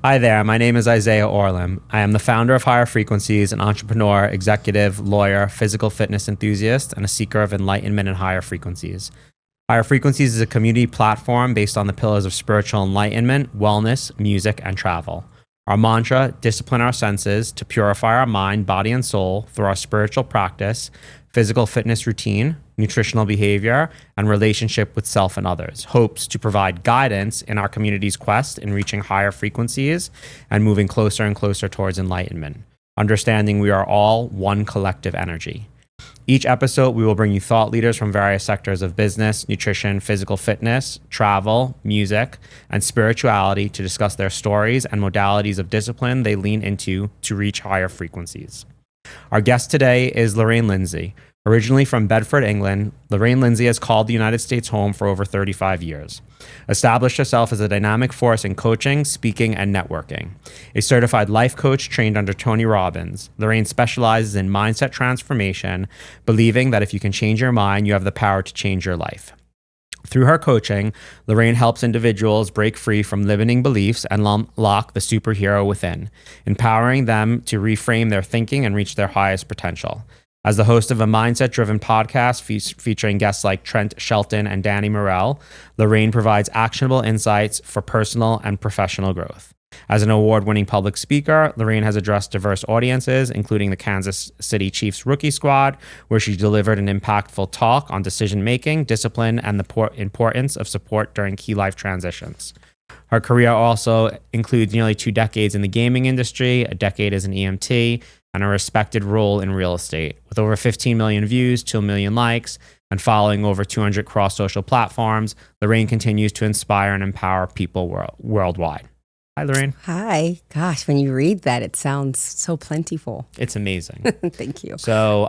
Hi there, my name is Isaiah Orlam. I am the founder of Higher Frequencies, an entrepreneur, executive, lawyer, physical fitness enthusiast, and a seeker of enlightenment and higher frequencies. Higher Frequencies is a community platform based on the pillars of spiritual enlightenment, wellness, music, and travel. Our mantra, discipline our senses to purify our mind, body, and soul through our spiritual practice, physical fitness routine, nutritional behavior, and relationship with self and others, hopes to provide guidance in our community's quest in reaching higher frequencies and moving closer and closer towards enlightenment, understanding we are all one collective energy. Each episode, we will bring you thought leaders from various sectors of business, nutrition, physical fitness, travel, music, and spirituality to discuss their stories and modalities of discipline they lean into to reach higher frequencies. Our guest today is Lorraine Lindsey. Originally from Bedford, England, Lorraine Lindsey has called the United States home for over 35 years. Established herself as a dynamic force in coaching, speaking, and networking. A certified life coach trained under Tony Robbins, Lorraine specializes in mindset transformation, believing that if you can change your mind, you have the power to change your life. Through her coaching, Lorraine helps individuals break free from limiting beliefs and unlock the superhero within, empowering them to reframe their thinking and reach their highest potential. As the host of a mindset-driven podcast featuring guests like Trent Shelton and Danny Morell, Lorraine provides actionable insights for personal and professional growth. As an award-winning public speaker, Lorraine has addressed diverse audiences, including the Kansas City Chiefs rookie squad, where she delivered an impactful talk on decision-making, discipline, and the importance of support during key life transitions. Her career also includes nearly 2 decades in the gaming industry, a decade as an EMT, and a respected role in real estate. With over 15 million views, 2 million likes, and following over 200 cross-social platforms, Lorraine continues to inspire and empower people worldwide. Hi, Lorraine. Hi. Gosh, when you read that, it sounds so plentiful. It's amazing. Thank you. So,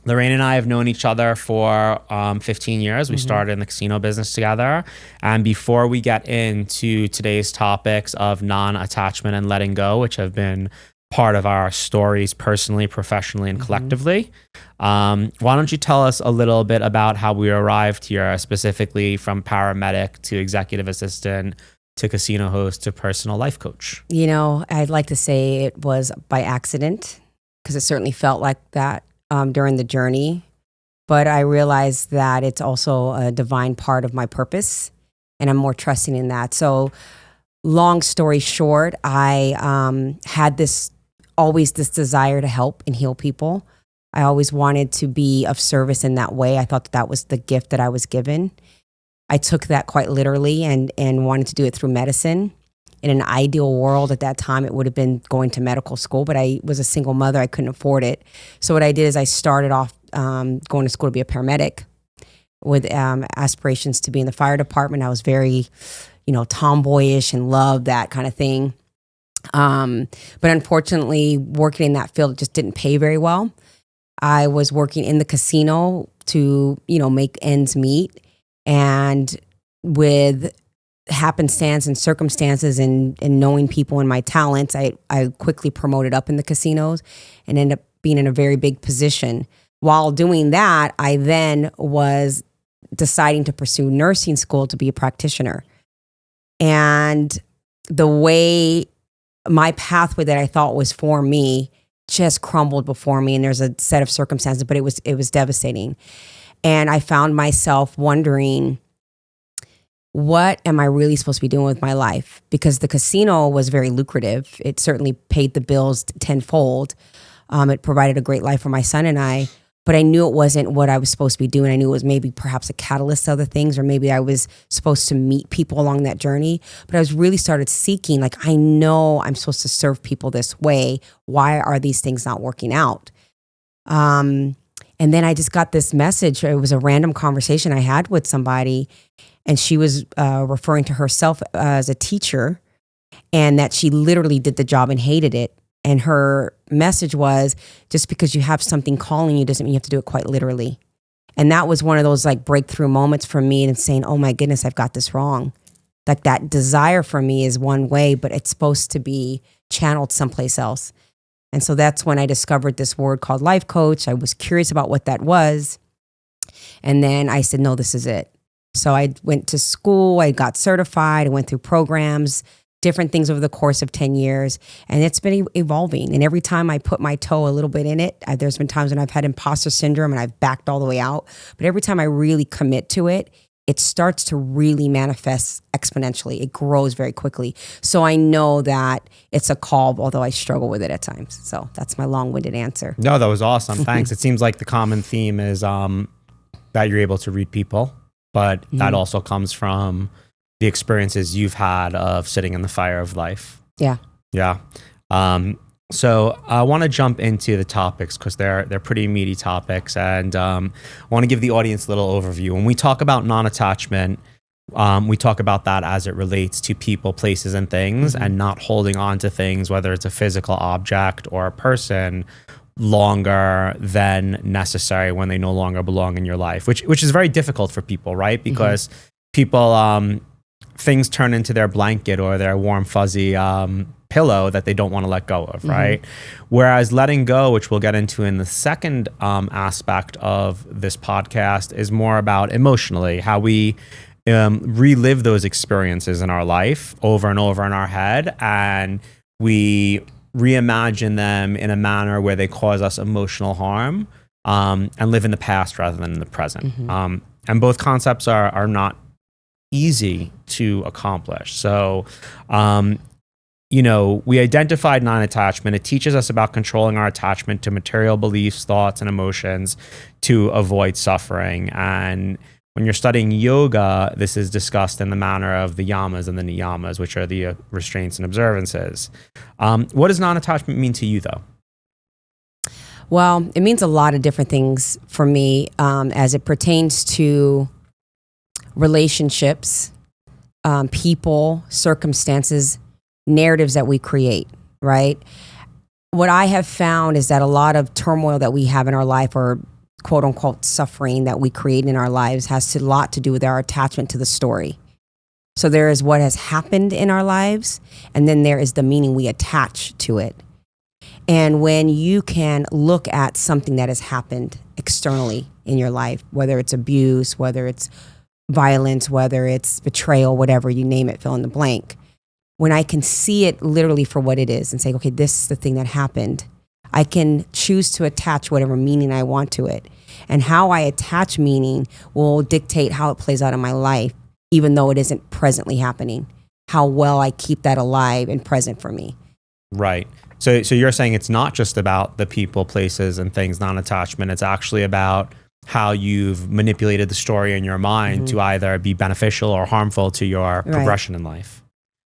Lorraine and I have known each other for 15 years. We started in the casino business together. And before we get into today's topics of non-attachment and letting go, which have been part of our stories personally, professionally, and collectively, why don't you tell us a little bit about how we arrived here, specifically from paramedic to executive assistant to casino host to personal life coach? You know, I'd like to say it was by accident, because it certainly felt like that during the journey. But I realized that it's also a divine part of my purpose, and I'm more trusting in that. So long story short, I had always this desire to help and heal people. I always wanted to be of service in that way. I thought that was the gift that I was given. I took that quite literally and wanted to do it through medicine. In an ideal world at that time, it would have been going to medical school, but I was a single mother. I couldn't afford it. So what I did is I started off going to school to be a paramedic with aspirations to be in the fire department. I was very, tomboyish and loved that kind of thing. But unfortunately, working in that field just didn't pay very well. I was working in the casino to, make ends meet. And with happenstance and circumstances and knowing people and my talents, I quickly promoted up in the casinos and ended up being in a very big position. While doing that, I then was deciding to pursue nursing school to be a practitioner. And the way my pathway that I thought was for me just crumbled before me, and there's a set of circumstances, but it was devastating. And I found myself wondering, what am I really supposed to be doing with my life? Because the casino was very lucrative. It certainly paid the bills tenfold. It provided a great life for my son and I, but I knew it wasn't what I was supposed to be doing. I knew it was maybe perhaps a catalyst to other things, or maybe I was supposed to meet people along that journey. But I was really started seeking, I know I'm supposed to serve people this way. Why are these things not working out? And then I just got this message. It was a random conversation I had with somebody, and she was referring to herself as a teacher, and that she literally did the job and hated it. And her message was, just because you have something calling you doesn't mean you have to do it quite literally. And that was one of those breakthrough moments for me, and saying, oh my goodness, I've got this wrong. That desire for me is one way, but it's supposed to be channeled someplace else. And so that's when I discovered this word called life coach. I was curious about what that was. And then I said, no, this is it. So I went to school, I got certified, I went through programs different things over the course of 10 years. And it's been evolving. And every time I put my toe a little bit in it, there's been times when I've had imposter syndrome and I've backed all the way out. But every time I really commit to it, it starts to really manifest exponentially. It grows very quickly. So I know that it's a call, although I struggle with it at times. So that's my long-winded answer. No, that was awesome. Thanks. It seems like the common theme is that you're able to read people, but that also comes from the experiences you've had of sitting in the fire of life. Yeah. Yeah. So I want to jump into the topics because they're pretty meaty topics, and I want to give the audience a little overview. When we talk about non-attachment, we talk about that as it relates to people, places, and things, and not holding on to things, whether it's a physical object or a person, longer than necessary when they no longer belong in your life, which is very difficult for people, right? Because people, things turn into their blanket or their warm, fuzzy pillow that they don't want to let go of, right? Whereas letting go, which we'll get into in the second aspect of this podcast, is more about emotionally, how we relive those experiences in our life over and over in our head, and we reimagine them in a manner where they cause us emotional harm, and live in the past rather than in the present. And both concepts are not easy to accomplish. So, we identified non-attachment. It teaches us about controlling our attachment to material beliefs, thoughts, and emotions to avoid suffering. And when you're studying yoga, this is discussed in the manner of the yamas and the niyamas, which are the restraints and observances. What does non-attachment mean to you, though? Well, it means a lot of different things for me as it pertains to relationships, people, circumstances, narratives that we create, right? What I have found is that a lot of turmoil that we have in our life, or quote unquote suffering that we create in our lives, has a lot to do with our attachment to the story. So there is what has happened in our lives, and then there is the meaning we attach to it. And when you can look at something that has happened externally in your life, whether it's abuse, whether it's violence, whether it's betrayal, whatever, you name it, fill in the blank. When I can see it literally for what it is and say, okay, this is the thing that happened, I can choose to attach whatever meaning I want to it. And how I attach meaning will dictate how it plays out in my life, even though it isn't presently happening, how well I keep that alive and present for me. Right. So you're saying it's not just about the people, places, and things, non-attachment. It's actually about how you've manipulated the story in your mind to either be beneficial or harmful to your progression in life.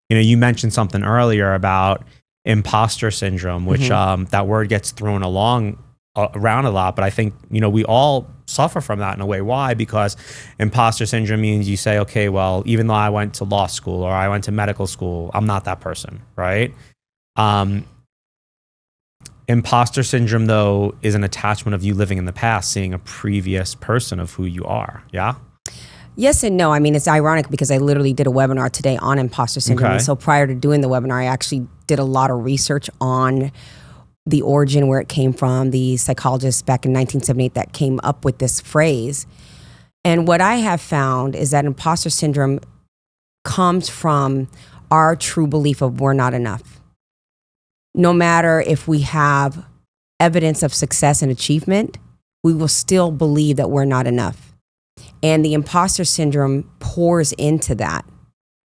You mentioned something earlier about imposter syndrome, which that word gets thrown around a lot, but I think, we all suffer from that in a way. Why? Because imposter syndrome means you say, okay, well, even though I went to law school or I went to medical school, I'm not that person, right? Imposter syndrome, though, is an attachment of you living in the past, seeing a previous person of who you are. Yeah? Yes and no. I mean, it's ironic because I literally did a webinar today on imposter syndrome. Okay. So prior to doing the webinar, I actually did a lot of research on the origin, where it came from, the psychologist back in 1978 that came up with this phrase. And what I have found is that imposter syndrome comes from our true belief of we're not enough. No matter if we have evidence of success and achievement, we will still believe that we're not enough. And the imposter syndrome pours into that,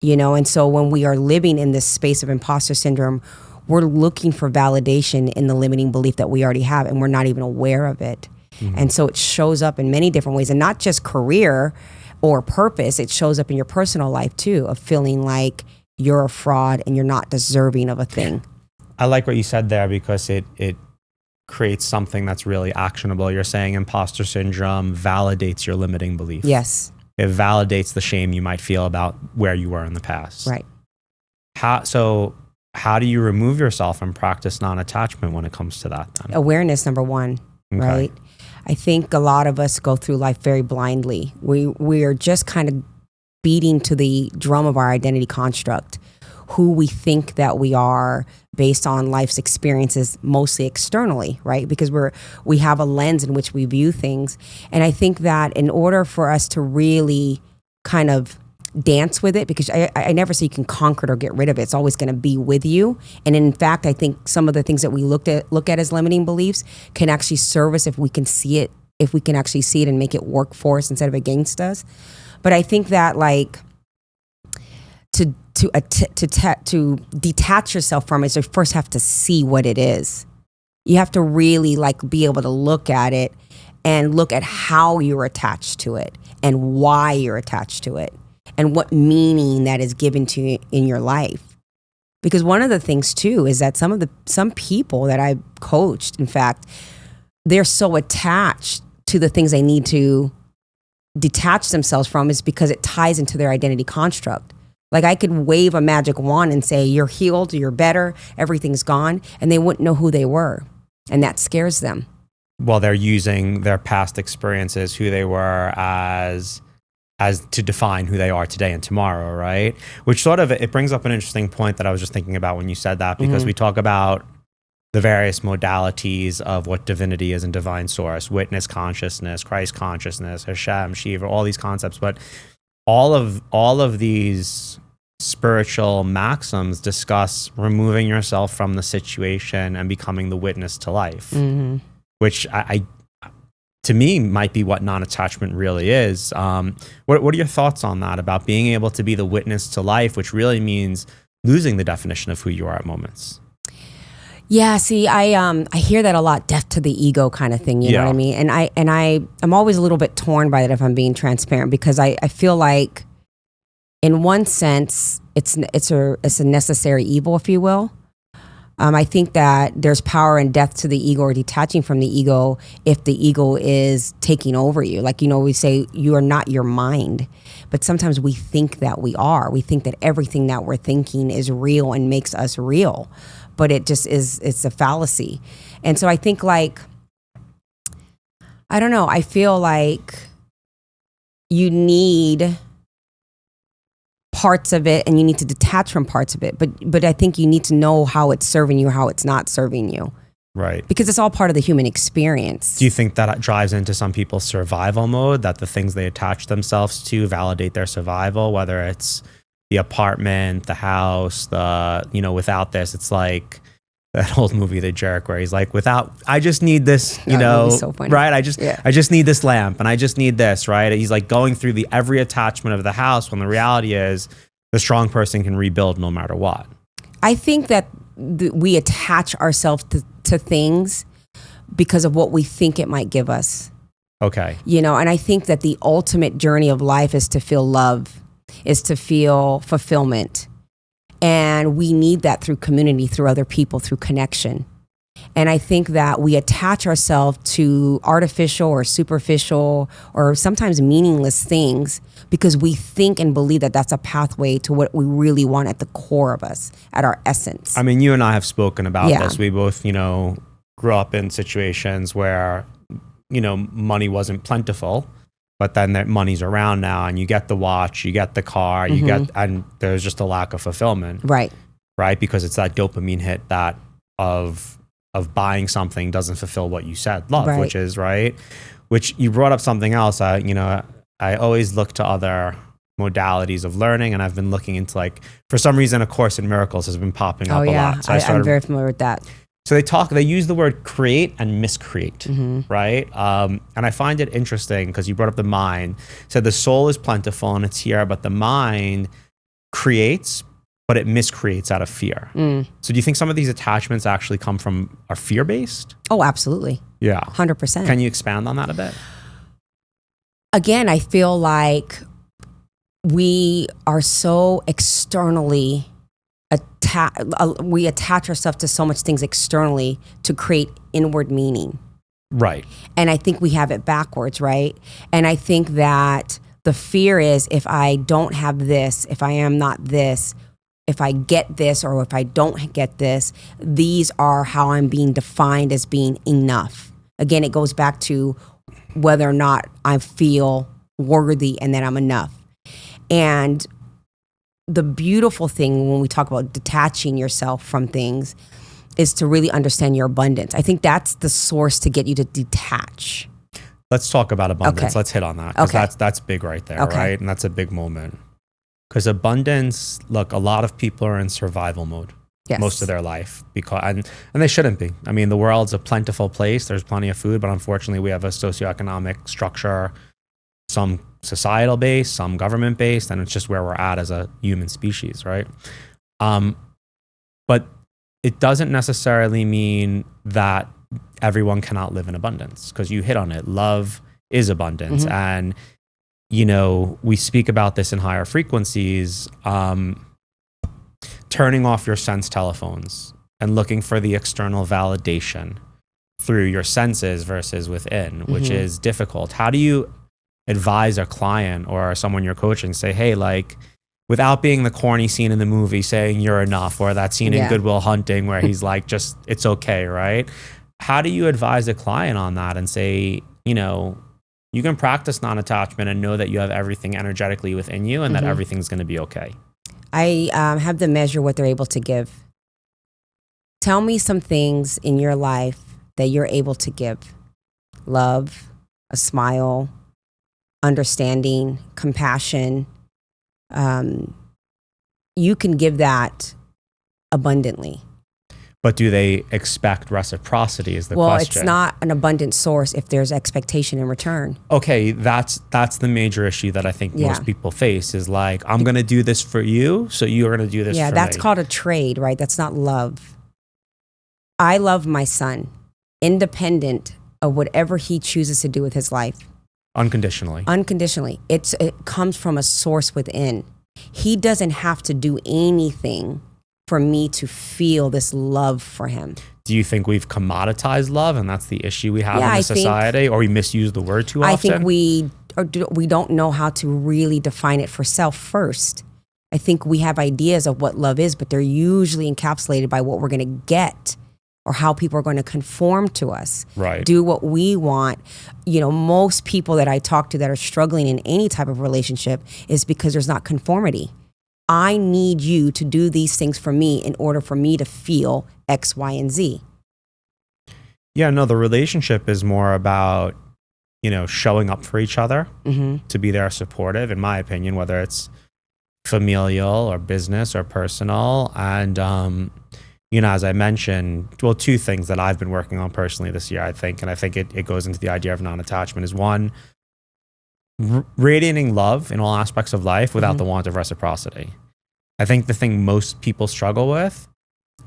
and so when we are living in this space of imposter syndrome, we're looking for validation in the limiting belief that we already have, and we're not even aware of it. And so it shows up in many different ways, and not just career or purpose. It shows up in your personal life too, of feeling like you're a fraud and you're not deserving of a thing. I like what you said there because it creates something that's really actionable. You're saying imposter syndrome validates your limiting belief. Yes. It validates the shame you might feel about where you were in the past. Right. How do you remove yourself and practice non-attachment when it comes to that then? Awareness, number one, right? I think a lot of us go through life very blindly. We are just kind of beating to the drum of our identity construct, who we think that we are based on life's experiences, mostly externally, right? Because we have a lens in which we view things. And I think that in order for us to really kind of dance with it, because I never say you can conquer it or get rid of it. It's always going to be with you. And in fact, I think some of the things that we look at as limiting beliefs can actually serve us if we can see it, if we can actually see it and make it work for us instead of against us. But I think that like to detach yourself from it is you first have to see what it is. You have to really like be able to look at it and look at how you're attached to it and why you're attached to it and what meaning that is given to you in your life. Because one of the things too is that some people that I coached, in fact, they're so attached to the things they need to detach themselves from is because it ties into their identity construct. Like I could wave a magic wand and say, you're healed, you're better, everything's gone, and they wouldn't know who they were. And that scares them. Well, they're using their past experiences, who they were as to define who they are today and tomorrow, right? Which sort of, it brings up an interesting point that I was just thinking about when you said that, because we talk about the various modalities of what divinity is and divine source, witness consciousness, Christ consciousness, Hashem, Shiva, all these concepts. But all of these spiritual maxims discuss removing yourself from the situation and becoming the witness to life, which I to me might be what non-attachment really is. What are your thoughts on that, about being able to be the witness to life, which really means losing the definition of who you are at moments? Yeah, see, I hear that a lot, death to the ego kind of thing, you know what I mean? And I'm always a little bit torn by that, if I'm being transparent, because I feel like in one sense it's a necessary evil, if you will. I think that there's power in death to the ego or detaching from the ego if the ego is taking over you. Like, you know, we say you are not your mind, but sometimes we think that we are. We think that everything that we're thinking is real and makes us real. But it just is, it's a fallacy. And so I think like, I don't know, I feel like you need parts of it and you need to detach from parts of it. But I think you need to know how it's serving you, how it's not serving you. Right. Because it's all part of the human experience. Do you think that drives into some people's survival mode, that the things they attach themselves to validate their survival, whether it's the apartment, the house, without this, it's like that old movie, The Jerk, where he's like, I just need this, so funny. right? I just need this lamp and I just need this, right? He's like going through every attachment of the house, when the reality is the strong person can rebuild no matter what. I think that we attach ourselves to things because of what we think it might give us. Okay. And I think that the ultimate journey of life is to feel love, is to feel fulfillment. And we need that through community, through other people, through connection. And I think that we attach ourselves to artificial or superficial or sometimes meaningless things because we think and believe that that's a pathway to what we really want at the core of us, at our essence. I mean, you and I have spoken about this. We both, grew up in situations where, money wasn't plentiful. But then that money's around now, and you get the watch, you get the car, and there's just a lack of fulfillment. Right. Because it's that dopamine hit that of buying something doesn't fulfill what you said, love, which is right. Which you brought up something else. I always look to other modalities of learning, and I've been looking into, like, for some reason, A Course in Miracles has been popping up a lot. So I'm very familiar with that. So they use the word create and miscreate, right? And I find it interesting because you brought up the mind. So the soul is plentiful and it's here, but the mind creates, but it miscreates out of fear. So do you think some of these attachments actually are fear-based? Oh, absolutely. Yeah. 100%. Can you expand on that a bit? Again, I feel like we are so externally we attach ourselves to so much things externally to create inward meaning. Right. And I think we have it backwards, right? And I think that the fear is, if I don't have this, if I am not this, if I get this or if I don't get this, these are how I'm being defined as being enough. Again, it goes back to whether or not I feel worthy and that I'm enough. And the beautiful thing when we talk about detaching yourself from things is to really understand your abundance. I think that's the source to get you to detach. Let's talk about abundance. Okay. Let's hit on that, because that's big right there, right? And that's a big moment. Because abundance, look, a lot of people are in survival mode Yes. most of their life, because and they shouldn't be. I mean, the world's a plentiful place. There's plenty of food, but unfortunately we have a socioeconomic structure, some societal based, some government based, and it's just where we're at as a human species, right? But it doesn't necessarily mean that everyone cannot live in abundance, because you hit on it. Love is abundance. And, you know, we speak about this in higher frequencies, turning off your sense telephones and looking for the external validation through your senses versus within, which is difficult. How do you advise a client or someone you're coaching, say, hey, like, without being the corny scene in the movie saying you're enough, or that scene in Good Will Hunting where he's like, just, it's okay, right? How do you advise a client on that and say, you know, you can practice non-attachment and know that you have everything energetically within you and that everything's going to be okay? I have them measure what they're able to give. Tell me some things in your life that you're able to give. Love, a smile, understanding, compassion. You can give that abundantly. But do they expect reciprocity is the Well, question. it's not an abundant source if there's expectation in return. Okay, that's the major issue that I think most people face, is like, I'm going to do this for you, so you're going to do this for me. Yeah, that's called a trade, right? That's not love. I love my son, independent of whatever he chooses to do with his life. Unconditionally. Unconditionally. It comes from a source within. He doesn't have to do anything for me to feel this love for him. Do you think we've commoditized love, and that's the issue we have in the society, or we misuse the word too often? I think we don't know how to really define it for self first. I think we have ideas of what love is, but they're usually encapsulated by what we're going to get or how people are going to conform to us. Right. Do what we want. You know, most people that I talk to that are struggling in any type of relationship is because there's not conformity. I need you to do these things for me in order for me to feel X, Y, and Z. Yeah, no, the relationship is more about, you know, showing up for each other, to be there supportive, in my opinion, whether it's familial or business or personal. And, you know, as I mentioned, well, two things that I've been working on personally this year, I think, and I think it goes into the idea of non-attachment, is one, radiating love in all aspects of life without the want of reciprocity. I think the thing most people struggle with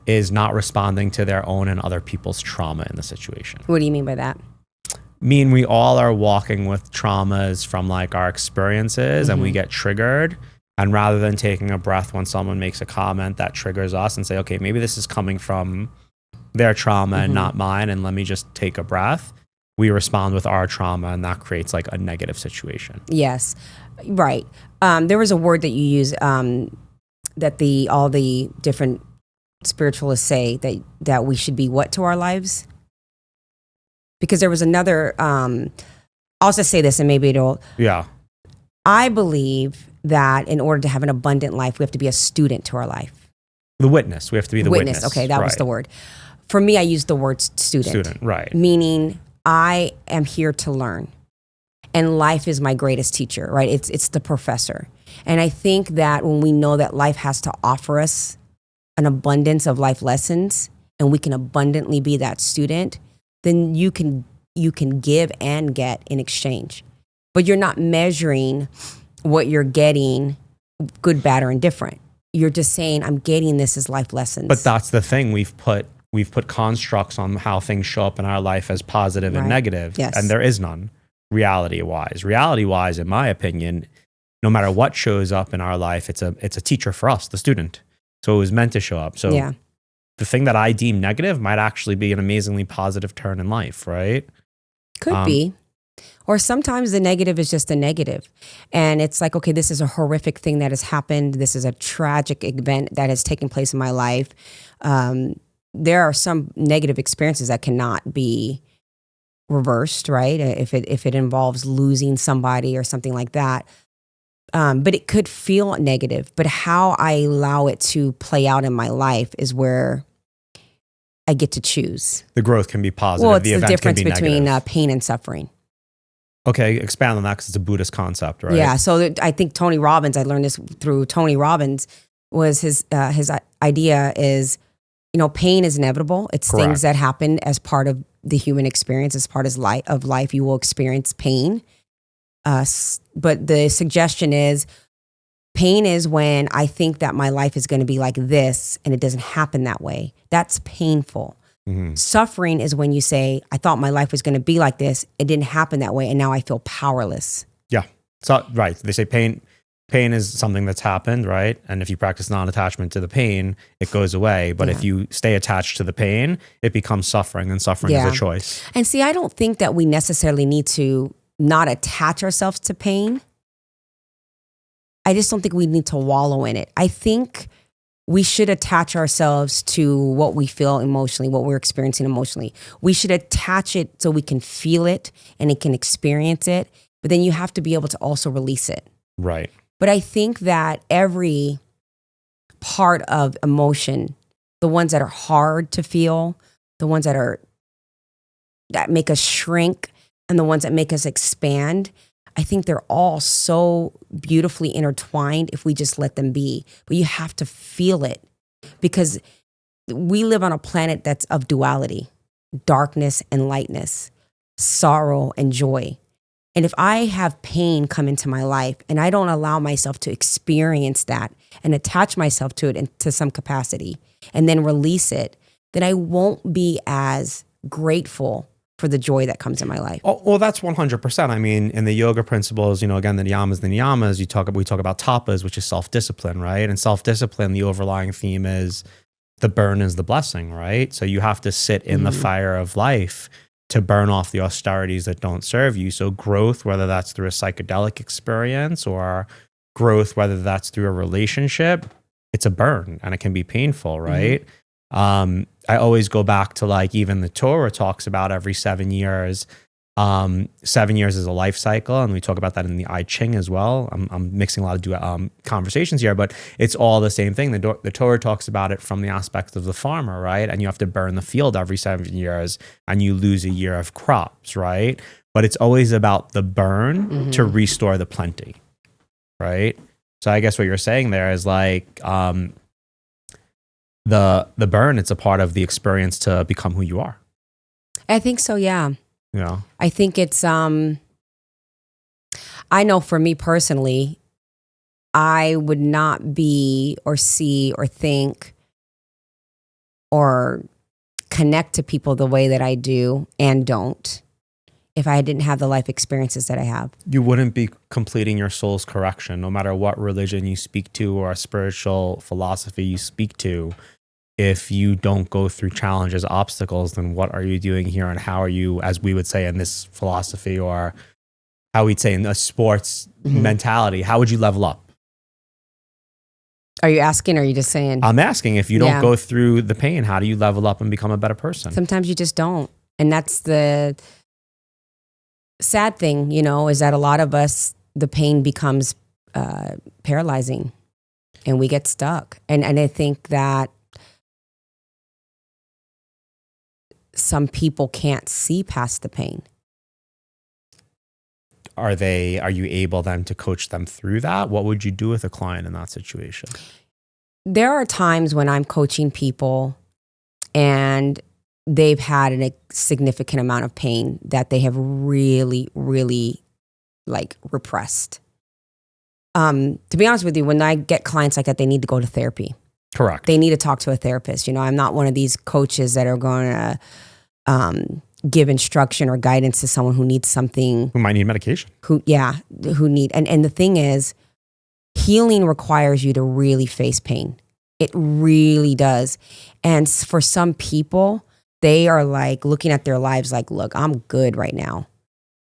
is not responding to their own and other people's trauma in the situation. What do you mean by that? I mean, we all are walking with traumas from like our experiences, and we get triggered. And rather than taking a breath when someone makes a comment that triggers us and say, okay, maybe this is coming from their trauma and not mine, and let me just take a breath, we respond with our trauma, and that creates like a negative situation. Yes, right. There was a word that you use that all the different spiritualists say that we should be what to our lives? Because there was another, I'll just say this and maybe it'll. Yeah. I believe that in order to have an abundant life, we have to be a student to our life. The witness. We have to be the witness. Okay, that was the word. For me, I use the word student. Student, right. Meaning I am here to learn. And life is my greatest teacher, right? It's the professor. And I think that when we know that life has to offer us an abundance of life lessons, and we can abundantly be that student, then you can give and get in exchange. But you're not measuring what you're getting, good, bad, or indifferent. You're just saying, I'm getting this as life lessons. But that's the thing. We've put constructs on how things show up in our life as positive and negative. Yes. And there is none, reality-wise. Reality-wise, in my opinion, no matter what shows up in our life, it's a teacher for us, the student. So it was meant to show up. So the thing that I deem negative might actually be an amazingly positive turn in life, right? Could be. Or sometimes the negative is just a negative. And it's like, okay, this is a horrific thing that has happened. This is a tragic event that has taken place in my life. There are some negative experiences that cannot be reversed, right? If it involves losing somebody or something like that. But it could feel negative. But how I allow it to play out in my life is where I get to choose. The growth can be positive. Well, it's the the event difference can be between negative. pain and suffering. Okay, expand on that because it's a Buddhist concept, right? Yeah. So I think Tony Robbins, I learned this through Tony Robbins, was his idea is, pain is inevitable. It's Correct. things that happen as part of the human experience, as part of life. You will experience pain. But the suggestion is, pain is when I think that my life is going to be like this and it doesn't happen that way. That's painful. Suffering is when you say, I thought my life was going to be like this. It didn't happen that way. And now I feel powerless. Yeah. So, right. They say pain is something that's happened, right? And if you practice non-attachment to the pain, it goes away. But if you stay attached to the pain, it becomes suffering, and suffering is a choice. And see, I don't think that we necessarily need to not attach ourselves to pain. I just don't think we need to wallow in it. I think we should attach ourselves to what we feel emotionally, what we're experiencing emotionally. We should attach it so we can feel it and it can experience it. But then you have to be able to also release it. Right. But I think that every part of emotion, the ones that are hard to feel, the ones that make us shrink, and the ones that make us expand, I think they're all so beautifully intertwined if we just let them be. But you have to feel it, because we live on a planet that's of duality, darkness and lightness, sorrow and joy. And if I have pain come into my life and I don't allow myself to experience that and attach myself to it into some capacity and then release it, then I won't be as grateful for the joy that comes in my life. Oh, well, that's 100%. I mean, in the yoga principles, again, the niyamas, we talk about tapas, which is self-discipline, right? And self-discipline, the overlying theme is the burn is the blessing, right? So you have to sit in the fire of life to burn off the austerities that don't serve you. So growth, whether that's through a psychedelic experience or growth, whether that's through a relationship, it's a burn and it can be painful, right? I always go back to even the Torah talks about every 7 years. 7 years is a life cycle, and we talk about that in the I Ching as well. I'm mixing a lot of conversations here, but it's all the same thing. The Torah talks about it from the aspect of the farmer, right? And you have to burn the field every 7 years, and you lose a year of crops, right? But it's always about the burn to restore the plenty, right? So I guess what you're saying there is the burn, it's a part of the experience to become who you are. I think so, yeah. Yeah. I think it's, I know for me personally, I would not be or see or think or connect to people the way that I do and don't if I didn't have the life experiences that I have. You wouldn't be completing your soul's correction, no matter what religion you speak to or a spiritual philosophy you speak to. If you don't go through challenges, obstacles, then what are you doing here? And how are you, as we would say in this philosophy, or how we'd say in a sports mentality, how would you level up? Are you asking or are you just saying? I'm asking, if you don't go through the pain, how do you level up and become a better person? Sometimes you just don't. And that's the sad thing, is that a lot of us, the pain becomes paralyzing and we get stuck. And I think that some people can't see past the pain. Are you able then to coach them through that? What would you do with a client in that situation? There are times when I'm coaching people and they've had a significant amount of pain that they have really, really repressed. To be honest with you, when I get clients like that, they need to go to therapy. Correct. They need to talk to a therapist. I'm not one of these coaches that are going to give instruction or guidance to someone who needs something. Who might need medication. Who need. And the thing is, healing requires you to really face pain. It really does. And for some people, they are looking at their lives look, I'm good right now.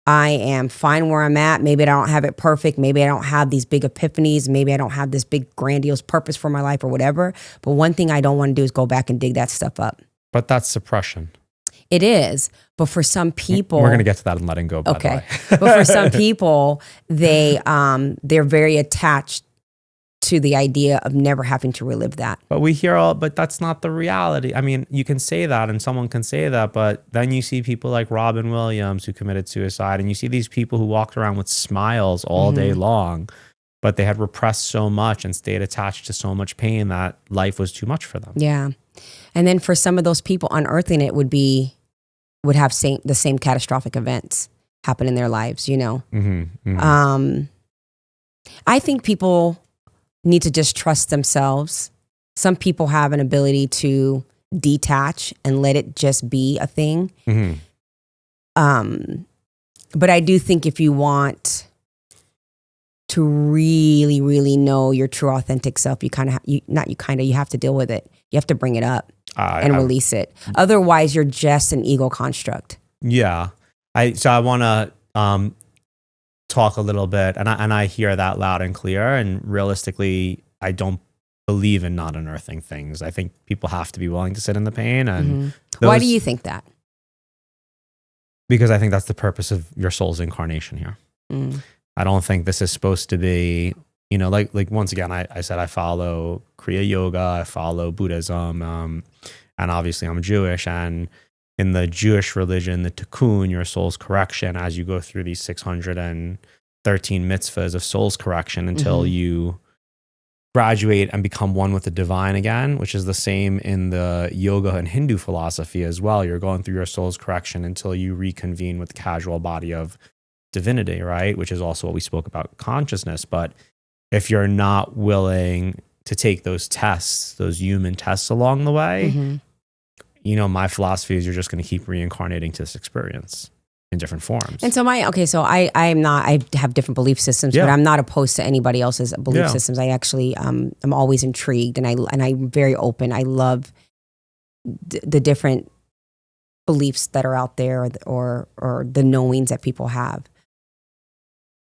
I am fine where I'm at. Maybe I don't have it perfect. Maybe I don't have these big epiphanies. Maybe I don't have this big grandiose purpose for my life or whatever. But one thing I don't want to do is go back and dig that stuff up. But that's suppression. It is. But for some people... We're going to get to that in letting go, by the way. But for some people, they're very attached to the idea of never having to relive that. But that's not the reality. I mean, you can say that and someone can say that, but then you see people like Robin Williams who committed suicide, and you see these people who walked around with smiles all day long, but they had repressed so much and stayed attached to so much pain that life was too much for them. Yeah. And then for some of those people, unearthing it would have the same catastrophic events happen in their lives, you know? I think people need to just trust themselves. Some people have an ability to detach and let it just be a thing. But I do think if you want to really, really know your true authentic self, you have to deal with it. You have to bring it up and release it. Otherwise, you're just an ego construct. Yeah. So I want to talk a little bit, and I hear that loud and clear. And realistically, I don't believe in not unearthing things. I think people have to be willing to sit in the pain. And why do you think that? Because I think that's the purpose of your soul's incarnation here. I don't think this is supposed to be, you know, like once again, I said I follow Kriya Yoga, I follow Buddhism, and obviously I'm Jewish. And in the Jewish religion, the tikkun, your soul's correction, as you go through these 613 mitzvahs of soul's correction until you graduate and become one with the divine again, which is the same in the yoga and Hindu philosophy as well. You're going through your soul's correction until you reconvene with the casual body of divinity, right? Which is also what we spoke about consciousness. But if you're not willing to take those tests, those human tests along the way, you know, my philosophy is you're just going to keep reincarnating to this experience in different forms. And so I have different belief systems, but I'm not opposed to anybody else's belief systems. I actually, I'm always intrigued, and I'm very open. I love the different beliefs that are out there, or the knowings that people have.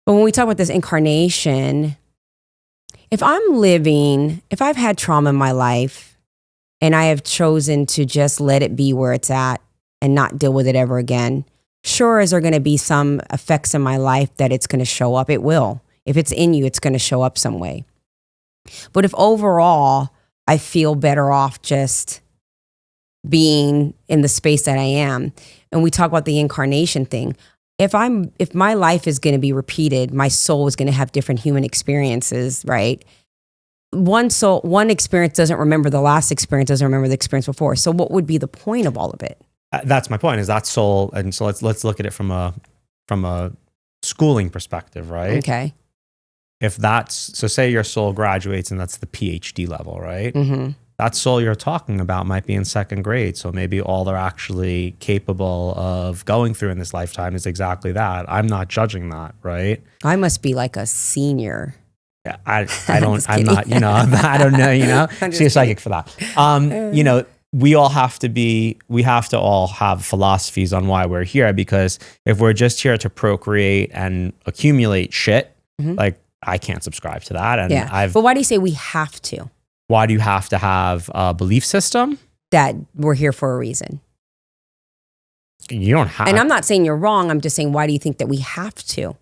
But when we talk about this incarnation, if I've had trauma in my life and I have chosen to just let it be where it's at and not deal with it ever again, sure, is there going to be some effects in my life that it's going to show up? It will. If it's in you, it's going to show up some way. But if overall I feel better off just being in the space that I am, and we talk about the incarnation thing, if my life is going to be repeated, my soul is going to have different human experiences, right? One experience doesn't remember the last experience, doesn't remember the experience before. So what would be the point of all of it? That's my point, is that soul. And so let's look at it from a schooling perspective, right? Okay. So say your soul graduates and that's the PhD level, right? That soul you're talking about might be in second grade. So maybe all they're actually capable of going through in this lifetime is exactly that. I'm not judging that, right? I must be like a senior. Yeah, I don't, I'm not, you know, I don't know, you know, see a psychic for that. You know, we have to all have philosophies on why we're here, because if we're just here to procreate and accumulate shit, like I can't subscribe to that. And but why do you say we have to? Why do you have to have a belief system? That we're here for a reason. You don't have. And I'm not saying you're wrong. I'm just saying, why do you think that we have to?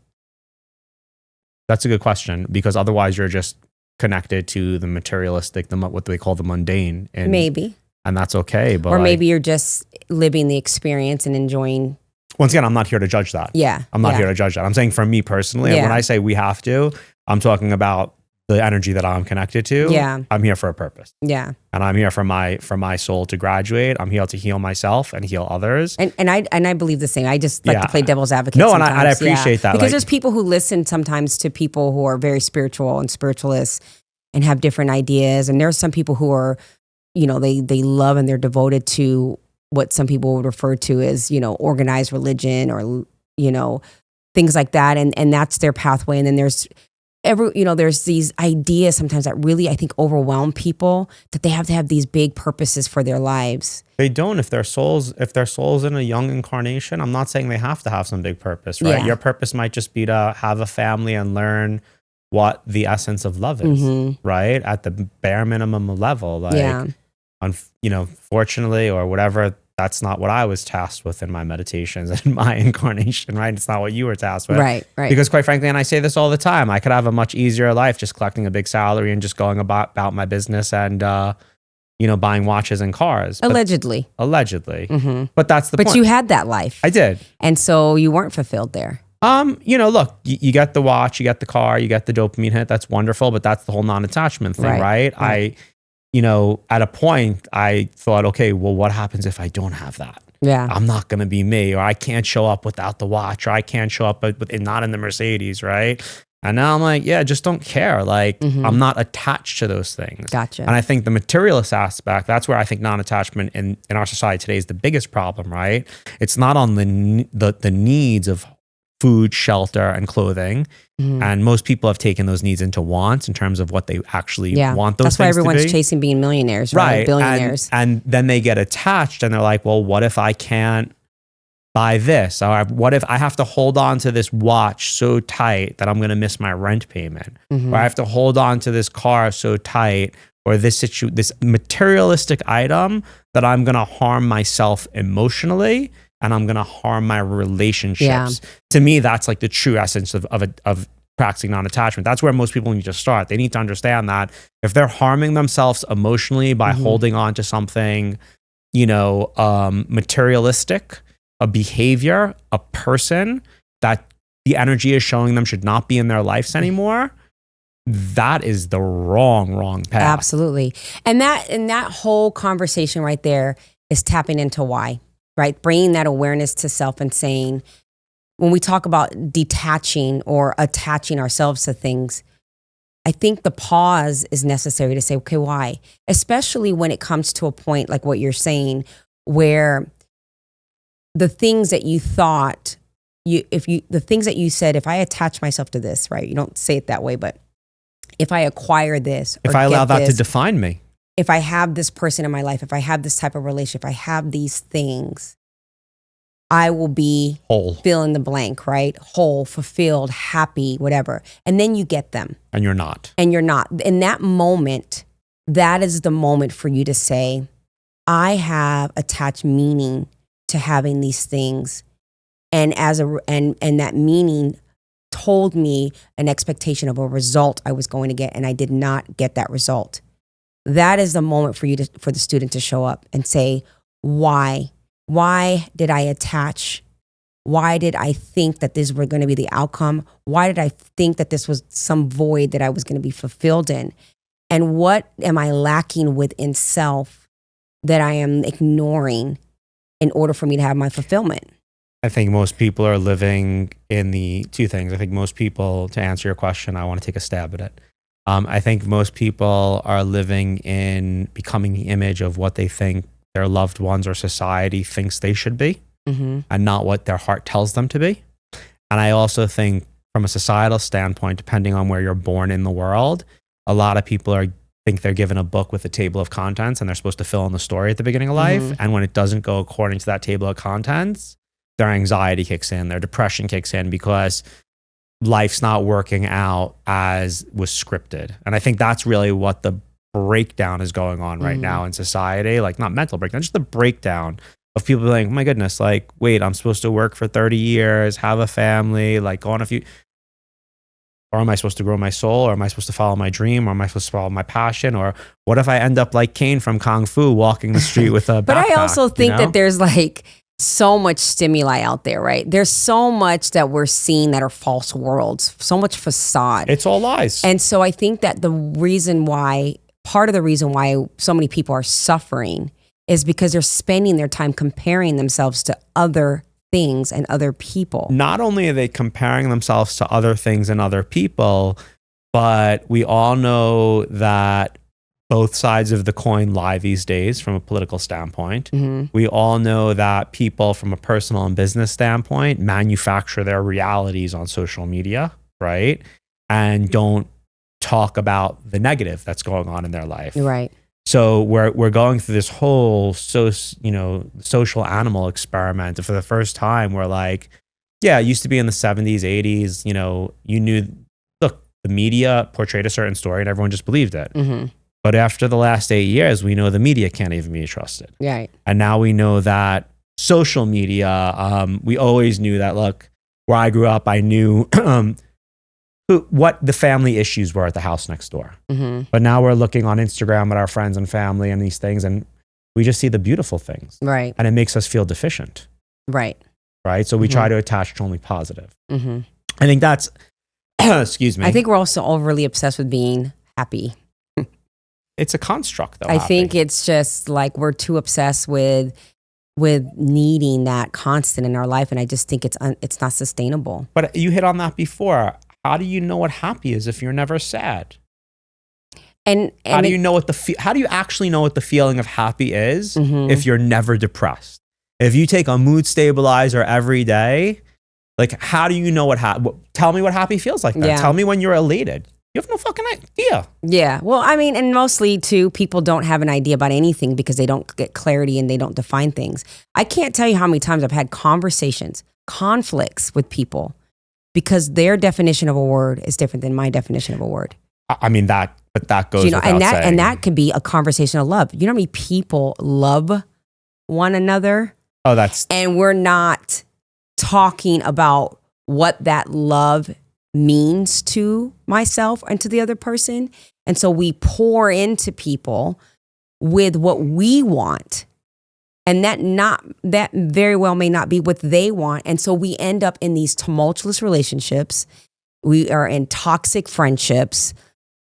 That's a good question, because otherwise you're just connected to the materialistic, what they call the mundane. Maybe. And that's okay. But maybe you're just living the experience and enjoying. Once again, I'm not here to judge that. Yeah. I'm not here to judge that. I'm saying for me personally, when I say we have to, I'm talking about the energy that I'm connected to. Yeah. I'm here for a purpose. Yeah. And I'm here for my soul to graduate. I'm here to heal myself and heal others. And I believe the same. I just like to play devil's advocate. No, and I appreciate that. Because there's people who listen sometimes to people who are very spiritual and spiritualists and have different ideas. And there's some people who are, you know, they love and they're devoted to what some people would refer to as, you know, organized religion, or, you know, things like that. And that's their pathway. And then there's these ideas sometimes that really, I think, overwhelm people, that they have to have these big purposes for their lives. They don't. If their soul's in a young incarnation, I'm not saying they have to have some big purpose, right? Your purpose might just be to have a family and learn what the essence of love is, right? At the bare minimum level, like, you know, fortunately, or whatever that's not what I was tasked with in my meditations and my incarnation, right? It's not what you were tasked with. Right. Because quite frankly, and I say this all the time, I could have a much easier life just collecting a big salary and just going about my business and, buying watches and cars. Allegedly. But that's the point. But you had that life. I did. And so you weren't fulfilled there. Look, you get the watch, you get the car, you get the dopamine hit. That's wonderful. But that's the whole non-attachment thing, right? At a point I thought, okay, well, what happens if I don't have that? Yeah. I'm not going to be me, or I can't show up without the watch, or I can't show up not in the Mercedes, right? And now I'm like, yeah, just don't care. Like, I'm not attached to those things. Gotcha. And I think the materialist aspect, that's where I think non-attachment in our society today is the biggest problem, right? It's not on the needs of food, shelter, and clothing. And most people have taken those needs into wants in terms of what they actually want those That's things why everyone's to be. chasing being millionaires, right? Billionaires. And then they get attached and they're like, well, what if I can't buy this? Or what if I have to hold on to this watch so tight that I'm going to miss my rent payment? Or I have to hold on to this car so tight, or this materialistic item, that I'm going to harm myself emotionally and I'm going to harm my relationships. To me, that's like the true essence of practicing non-attachment. That's where most people need to start. They need to understand that if they're harming themselves emotionally by holding on to something, materialistic, a behavior, a person that the energy is showing them should not be in their lives anymore, that is the wrong path. Absolutely. And that whole conversation right there is tapping into why, right? Bringing that awareness to self and saying, when we talk about detaching or attaching ourselves to things, I think the pause is necessary to say, okay, why? Especially when it comes to a point like what you're saying, where the things that you thought, the things that you said, if I attach myself to this, right? You don't say it that way, but if I acquire this, if I allow that to define me, if I have this person in my life, if I have this type of relationship, if I have these things, I will be whole, fill in the blank, right? Whole, fulfilled, happy, whatever. And then you get them. And you're not. In that moment, that is the moment for you to say, I have attached meaning to having these things. And and that meaning told me an expectation of a result I was going to get, and I did not get that result. That is the moment for the student to show up and say, why? Why did I attach? Why did I think that this were going to be the outcome? Why did I think that this was some void that I was going to be fulfilled in? And what am I lacking within self that I am ignoring in order for me to have my fulfillment? I think most people are living in the two things. I think most people, to answer your question, I want to take a stab at it. I think most people are living in becoming the image of what they think their loved ones or society thinks they should be, and not what their heart tells them to be. And I also think from a societal standpoint, depending on where you're born in the world, a lot of people think they're given a book with a table of contents and they're supposed to fill in the story at the beginning of life. And when it doesn't go according to that table of contents, their anxiety kicks in, their depression kicks in, because life's not working out as was scripted. And I think that's really what the breakdown is going on right now in society. Like, not mental breakdown, just the breakdown of people being like, oh my goodness, like, wait, I'm supposed to work for 30 years, have a family, like go on a few, or am I supposed to grow my soul, or am I supposed to follow my dream, or am I supposed to follow my passion? Or what if I end up like Kane from Kung Fu, walking the street with a backpack? But I also think that there's like so much stimuli out there, right? There's so much that we're seeing that are false worlds, so much facade. It's all lies. And so I think that part of the reason why so many people are suffering is because they're spending their time comparing themselves to other things and other people. Not only are they comparing themselves to other things and other people, but we all know that both sides of the coin lie these days from a political standpoint. We all know that people from a personal and business standpoint manufacture their realities on social media, right? And don't talk about the negative that's going on in their life. Right. So we're going through this whole social animal experiment. For the first time, we're like, yeah, it used to be in the 70s, 80s, you knew, look, the media portrayed a certain story and everyone just believed it. But after the last 8 years, we know the media can't even be trusted. Right. And now we know that social media, we always knew that, look, where I grew up, I knew what the family issues were at the house next door. Mm-hmm. But now we're looking on Instagram at our friends and family and these things, and we just see the beautiful things. Right. And it makes us feel deficient. Right. Right. So we try to attach to only positive. Mm-hmm. I think that's, excuse me. I think we're also overly obsessed with being happy. It's a construct, though. I think it's just like we're too obsessed with needing that constant in our life, and I just think it's not sustainable. But you hit on that before. How do you know what happy is if you're never sad? And how do you know how do you actually know what the feeling of happy is if you're never depressed? If you take a mood stabilizer every day, like, how do you know tell me what happy feels like then. Yeah. Tell me when you're elated. You have no fucking idea. Yeah. Well, I mean, and mostly too, people don't have an idea about anything because they don't get clarity and they don't define things. I can't tell you how many times I've had conflicts with people because their definition of a word is different than my definition of a word. I mean, that goes without saying. And that could be a conversation of love. You know how many people love one another? Oh, and we're not talking about what that love means to myself and to the other person. And so we pour into people with what we want. And that very well may not be what they want. And so we end up in these tumultuous relationships. We are in toxic friendships.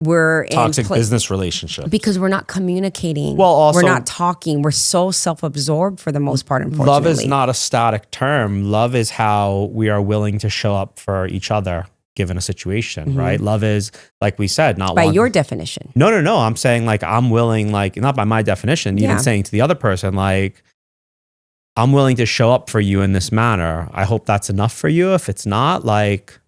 We're toxic business relationships. Because we're not communicating. Well, also, we're not talking. We're so self-absorbed for the most part, unfortunately. Love is not a static term. Love is how we are willing to show up for each other given a situation, right? Love is, like we said, not by your definition. No. I'm saying, like, I'm willing, like, not by my definition, even saying to the other person, like, I'm willing to show up for you in this manner. I hope that's enough for you. If it's not, like...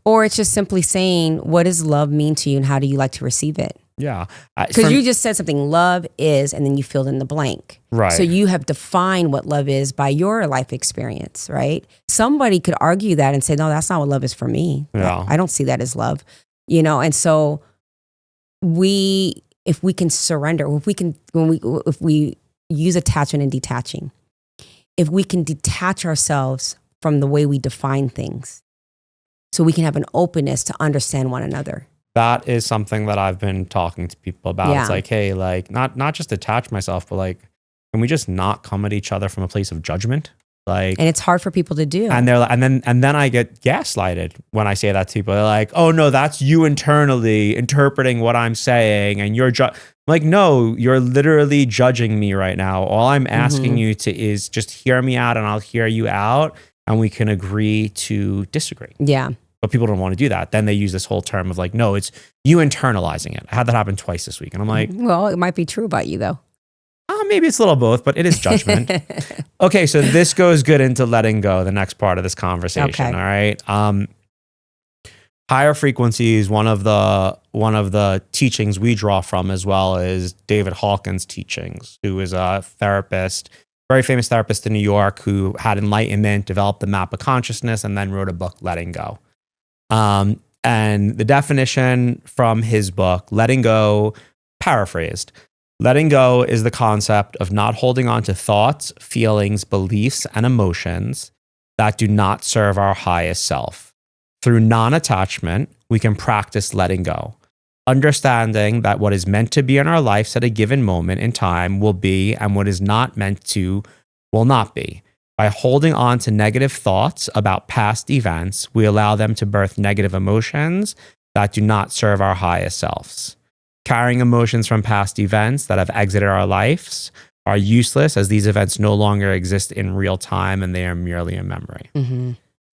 Or it's just simply saying, what does love mean to you and how do you like to receive it? Yeah. Because you just said something, love is, and then you filled in the blank. Right. So you have defined what love is by your life experience, right? Somebody could argue that and say, no, that's not what love is for me. Yeah. I don't see that as love. And so if we can surrender, if we use attachment and detaching, if we can detach ourselves from the way we define things, so we can have an openness to understand one another. That is something that I've been talking to people about. Yeah. It's like, hey, like, not just attach myself, but like, can we just not come at each other from a place of judgment? Like, and it's hard for people to do. And then I get gaslighted when I say that to people. They're like, oh no, that's you internally interpreting what I'm saying, and you're like, no, you're literally judging me right now. All I'm asking you to is just hear me out, and I'll hear you out, and we can agree to disagree. Yeah. But people don't want to do that. Then they use this whole term of like, no, it's you internalizing it. I had that happen twice this week. And I'm like, well, it might be true about you though. Maybe it's a little both, but it is judgment. Okay. So this goes good into letting go, the next part of this conversation. Okay. All right. Higher frequencies, one of the teachings we draw from as well is David Hawkins' teachings, who is a therapist, very famous therapist in New York who had enlightenment, developed the map of consciousness, and then wrote a book, Letting Go. And the definition from his book, letting go, paraphrased, letting go is the concept of not holding on to thoughts, feelings, beliefs, and emotions that do not serve our highest self. Through non-attachment, we can practice letting go, understanding that what is meant to be in our lives at a given moment in time will be, and what is not meant to will not be. By holding on to negative thoughts about past events, we allow them to birth negative emotions that do not serve our highest selves. Carrying emotions from past events that have exited our lives are useless, as these events no longer exist in real time and they are merely a memory.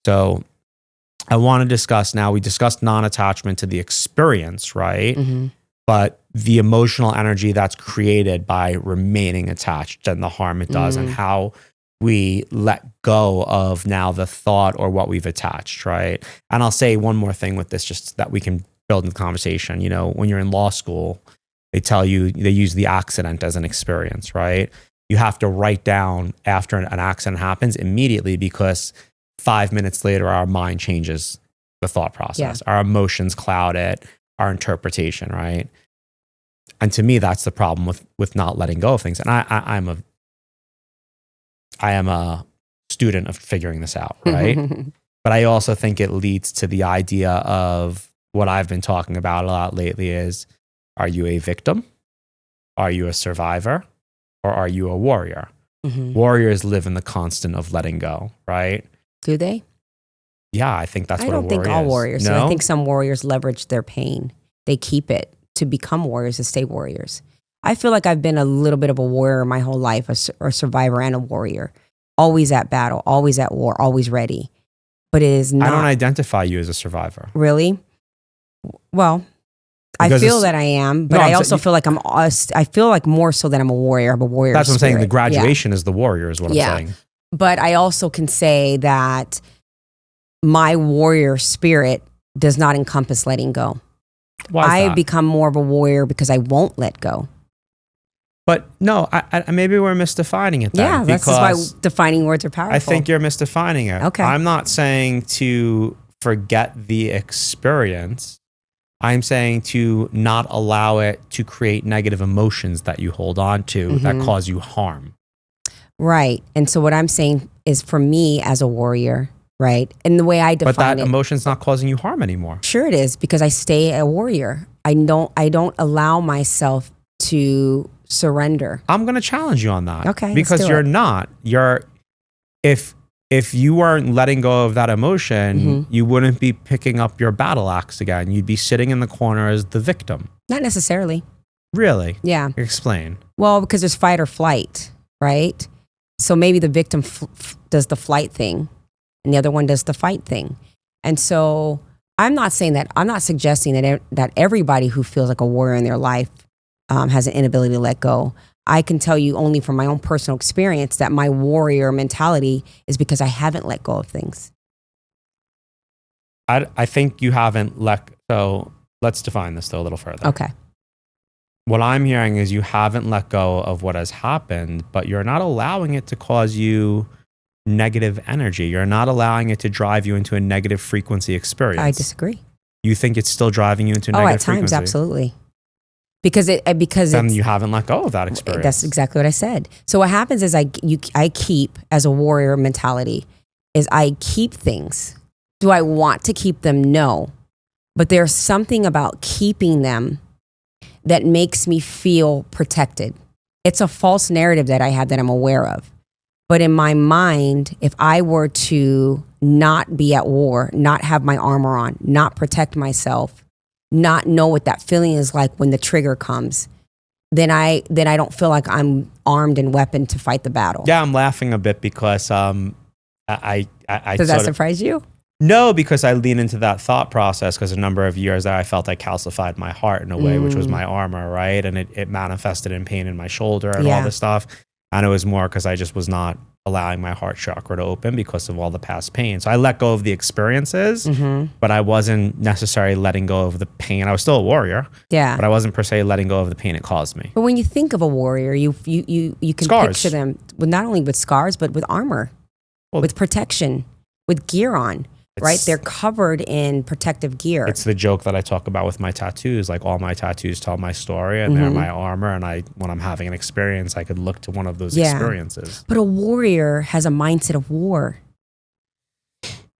So I want to discuss now, we discussed non-attachment to the experience, right? But the emotional energy that's created by remaining attached and the harm it does and how we let go of now the thought or what we've attached, right? And I'll say one more thing with this, just that we can build in the conversation. You know, when you're in law school, they tell you, they use the accident as an experience, right? You have to write down after an accident happens immediately, because 5 minutes later, our mind changes the thought process. Our emotions cloud it, our interpretation, right? And to me, that's the problem with not letting go of things. And I am a student of figuring this out, right? But I also think it leads to the idea of what I've been talking about a lot lately is, are you a victim? Are you a survivor? Or are you a warrior? Warriors live in the constant of letting go, right? Do they? Yeah, I think that's what a warrior is. I don't think all warriors. No? So I think some warriors leverage their pain. They keep it to become warriors, to stay warriors. I feel like I've been a little bit of a warrior my whole life, a survivor and a warrior. Always at battle, always at war, always ready. But it is not. I don't identify you as a survivor. Really? Well, because I feel that I am, but I also feel like I feel like more so that I'm a warrior. I'm a warrior. That's what I'm saying. The spirit. graduation is the warrior is what I'm saying. But I also can say that my warrior spirit does not encompass letting go. Why is I that? become more of a warrior because I won't let go. But no, I maybe we're misdefining it then. Yeah, that's just why defining words are powerful. I think you're misdefining it. Okay. I'm not saying to forget the experience. I'm saying to not allow it to create negative emotions that you hold on to that cause you harm. Right. And so what I'm saying is for me as a warrior, right? And the way I define it. But that emotion's not causing you harm anymore. Sure it is, because I stay a warrior. I don't allow myself to surrender. I'm going to challenge you on that. Okay. Because you're not. If you weren't letting go of that emotion, you wouldn't be picking up your battle axe again. You'd be sitting in the corner as the victim. Not necessarily. Really? Yeah. Explain. Well, because there's fight or flight, right? So maybe the victim does the flight thing and the other one does the fight thing. And so I'm not saying that, I'm not suggesting that everybody who feels like a warrior in their life has an inability to let go. I can tell you only from my own personal experience that my warrior mentality is because I haven't let go of things. I think you haven't so let's define this though a little further. Okay. What I'm hearing is you haven't let go of what has happened, but you're not allowing it to cause you negative energy. You're not allowing it to drive you into a negative frequency experience. I disagree. You think it's still driving you into a at negative times, frequency? absolutely. Because then you haven't let go of that experience. That's exactly what I said. So what happens is I keep, as a warrior mentality, is I keep things. Do I want to keep them? No. But there's something about keeping them that makes me feel protected. It's a false narrative that I have that I'm aware of. But in my mind, if I were to not be at war, not have my armor on, not protect myself, not know what that feeling is like when the trigger comes, then I don't feel like I'm armed and weaponed to fight the battle. Yeah, I'm laughing a bit because I Does that surprise you? No, because I lean into that thought process because a number of years that I felt I calcified my heart in a way, which was my armor, right? And it manifested in pain in my shoulder and all this stuff. And it was more because I just was not allowing my heart chakra to open because of all the past pain. So I let go of the experiences, but I wasn't necessarily letting go of the pain. I was still a warrior, but I wasn't per se letting go of the pain it caused me. But when you think of a warrior, you can picture them with not only with scars, but with armor, with protection, with gear on. Right? They're covered in protective gear. It's the joke that I talk about with my tattoos. Like all my tattoos tell my story and they're my armor. And when I'm having an experience, I could look to one of those experiences. But a warrior has a mindset of war.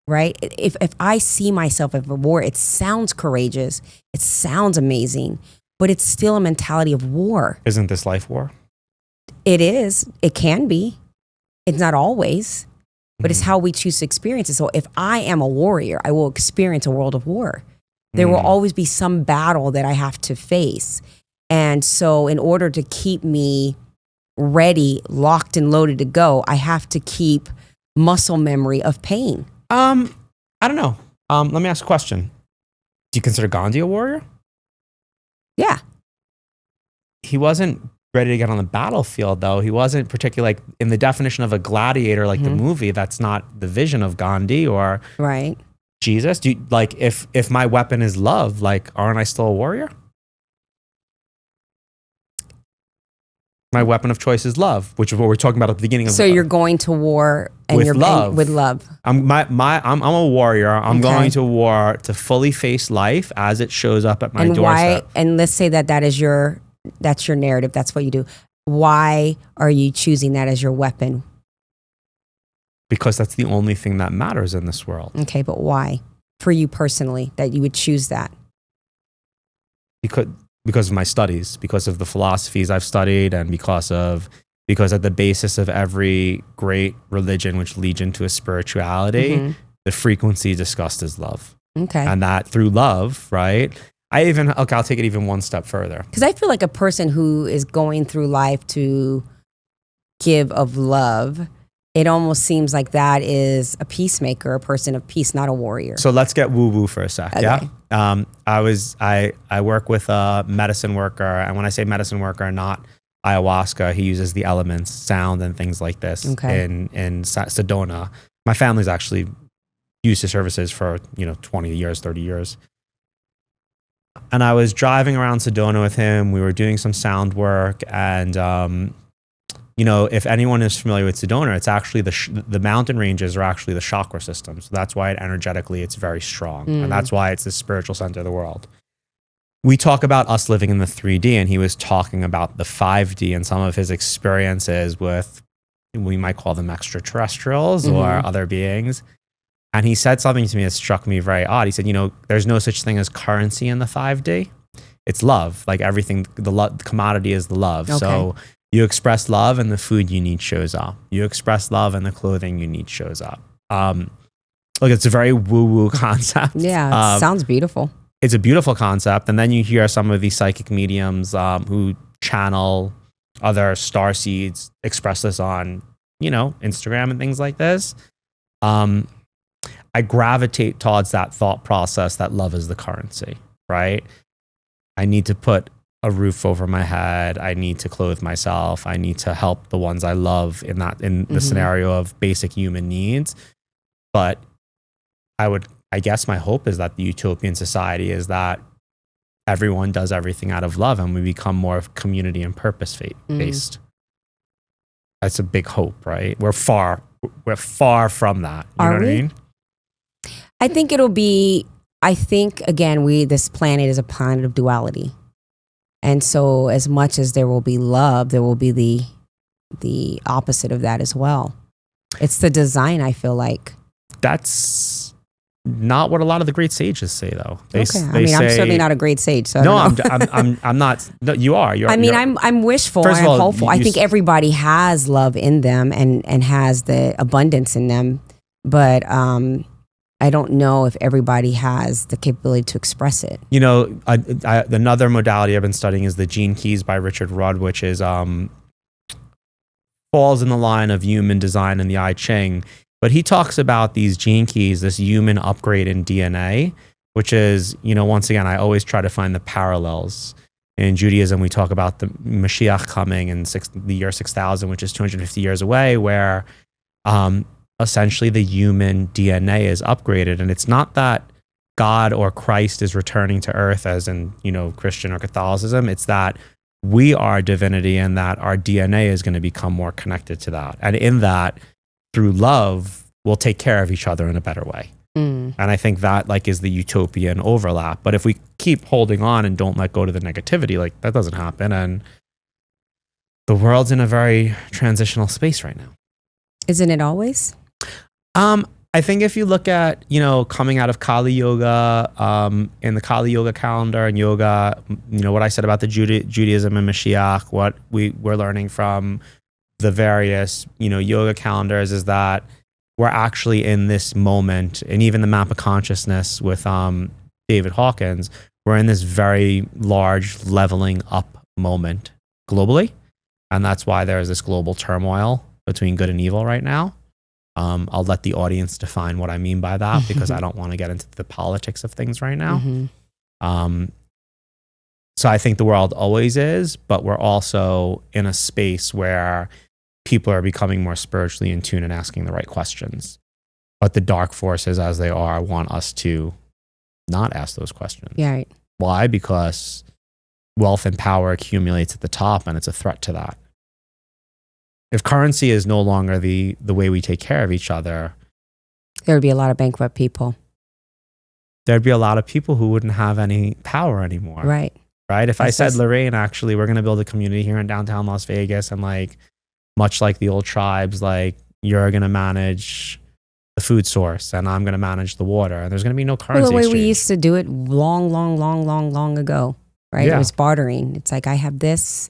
Right? If I see myself as a warrior, it sounds courageous. It sounds amazing. But it's still a mentality of war. Isn't this life war? It is. It can be. It's not always. But it's how we choose to experience it. So if I am a warrior, I will experience a world of war. There will always be some battle that I have to face. And so in order to keep me ready, locked and loaded to go, I have to keep muscle memory of pain. I don't know. Let me ask a question. Do you consider Gandhi a warrior? Yeah. He wasn't ready to get on the battlefield, though. He wasn't particularly like in the definition of a gladiator, like the movie. That's not the vision of Gandhi or Jesus. Do you, like if my weapon is love, like aren't I still a warrior? My weapon of choice is love, which is what we're talking about at the beginning of. So you're going to war and with love. With love. I'm a warrior. I'm going to war to fully face life as it shows up at my doorstep. And let's say that is your That's your narrative. That's what you do. Why are you choosing that as your weapon? Because that's the only thing that matters in this world. Okay, but why? For you personally, that you would choose that? Because of my studies, because of the philosophies I've studied, and because at the basis of every great religion which leads into a spirituality, the frequency discussed is love. Okay. And that through love, right? I'll take it even one step further. Because I feel like a person who is going through life to give of love, it almost seems like that is a peacemaker, a person of peace, not a warrior. So let's get woo-woo for a sec, Okay. yeah? I work with a medicine worker, and when I say medicine worker, not ayahuasca, he uses the elements, sound and things like this in Sedona. My family's actually used his services for 20 years, 30 years. And I was driving around Sedona with him. We were doing some sound work, and if anyone is familiar with Sedona, it's actually the mountain ranges are actually the chakra system. So that's why energetically it's very strong, and that's why it's the spiritual center of the world. We talk about us living in the 3D, and he was talking about the 5D and some of his experiences with, we might call them extraterrestrials or other beings. And he said something to me that struck me very odd. He said, there's no such thing as currency in the 5D. It's love. Like everything, the commodity is the love. Okay. So you express love and the food you need shows up. You express love and the clothing you need shows up. Look, it's a very woo-woo concept. Yeah, it sounds beautiful. It's a beautiful concept. And then you hear some of these psychic mediums who channel other star seeds express this on, Instagram and things like this. I gravitate towards that thought process that love is the currency, right? I need to put a roof over my head. I need to clothe myself. I need to help the ones I love in the scenario of basic human needs. But I guess my hope is that the utopian society is that everyone does everything out of love and we become more of community and purpose based. That's a big hope, right? We're far from that. You know what I mean? I think again, this planet is a planet of duality. And so as much as there will be love, there will be the opposite of that as well. It's the design, I feel like. That's not what a lot of the great sages say, though. They I'm certainly not a great sage. So no, I'm not. No, you are. I'm wishful. I'm hopeful. I think everybody has love in them and has the abundance in them. But I don't know if everybody has the capability to express it. Another modality I've been studying is the Gene Keys by Richard Rudd, which is falls in the line of human design in the I Ching. But he talks about these gene keys, this human upgrade in DNA, which is, once again, I always try to find the parallels. In Judaism, we talk about the Mashiach coming in the year 6000, which is 250 years away, where essentially the human DNA is upgraded. And it's not that God or Christ is returning to earth as in, Christian or Catholicism. It's that we are divinity and that our DNA is going to become more connected to that. And in that, through love, we'll take care of each other in a better way. And I think that is the utopian overlap. But if we keep holding on and don't let go to the negativity, that doesn't happen. And the world's in a very transitional space right now. Isn't it always? I think if you look at, coming out of Kali Yoga, in the Kali Yoga calendar and yoga, what I said about the Judaism and Mashiach, what we're learning from the various, yoga calendars is that we're actually in this moment, and even the map of consciousness with David Hawkins, we're in this very large leveling up moment globally. And that's why there is this global turmoil between good and evil right now. I'll let the audience define what I mean by that because I don't want to get into the politics of things right now. So I think the world always is, but we're also in a space where people are becoming more spiritually in tune and asking the right questions. But the dark forces, as they are, want us to not ask those questions. Yeah. Right. Why? Because wealth and power accumulates at the top, and it's a threat to that. If currency is no longer the way we take care of each other, there would be a lot of bankrupt people. There'd be a lot of people who wouldn't have any power anymore. Right. right? If I That's said, just- Lorraine, actually, we're going to build a community here in downtown Las Vegas, and like, much like the old tribes, like you're going to manage the food source and I'm going to manage the water, and there's going to be no currency Well, the way exchange. we used to do it long ago, right? Yeah. It was bartering. It's like, I have this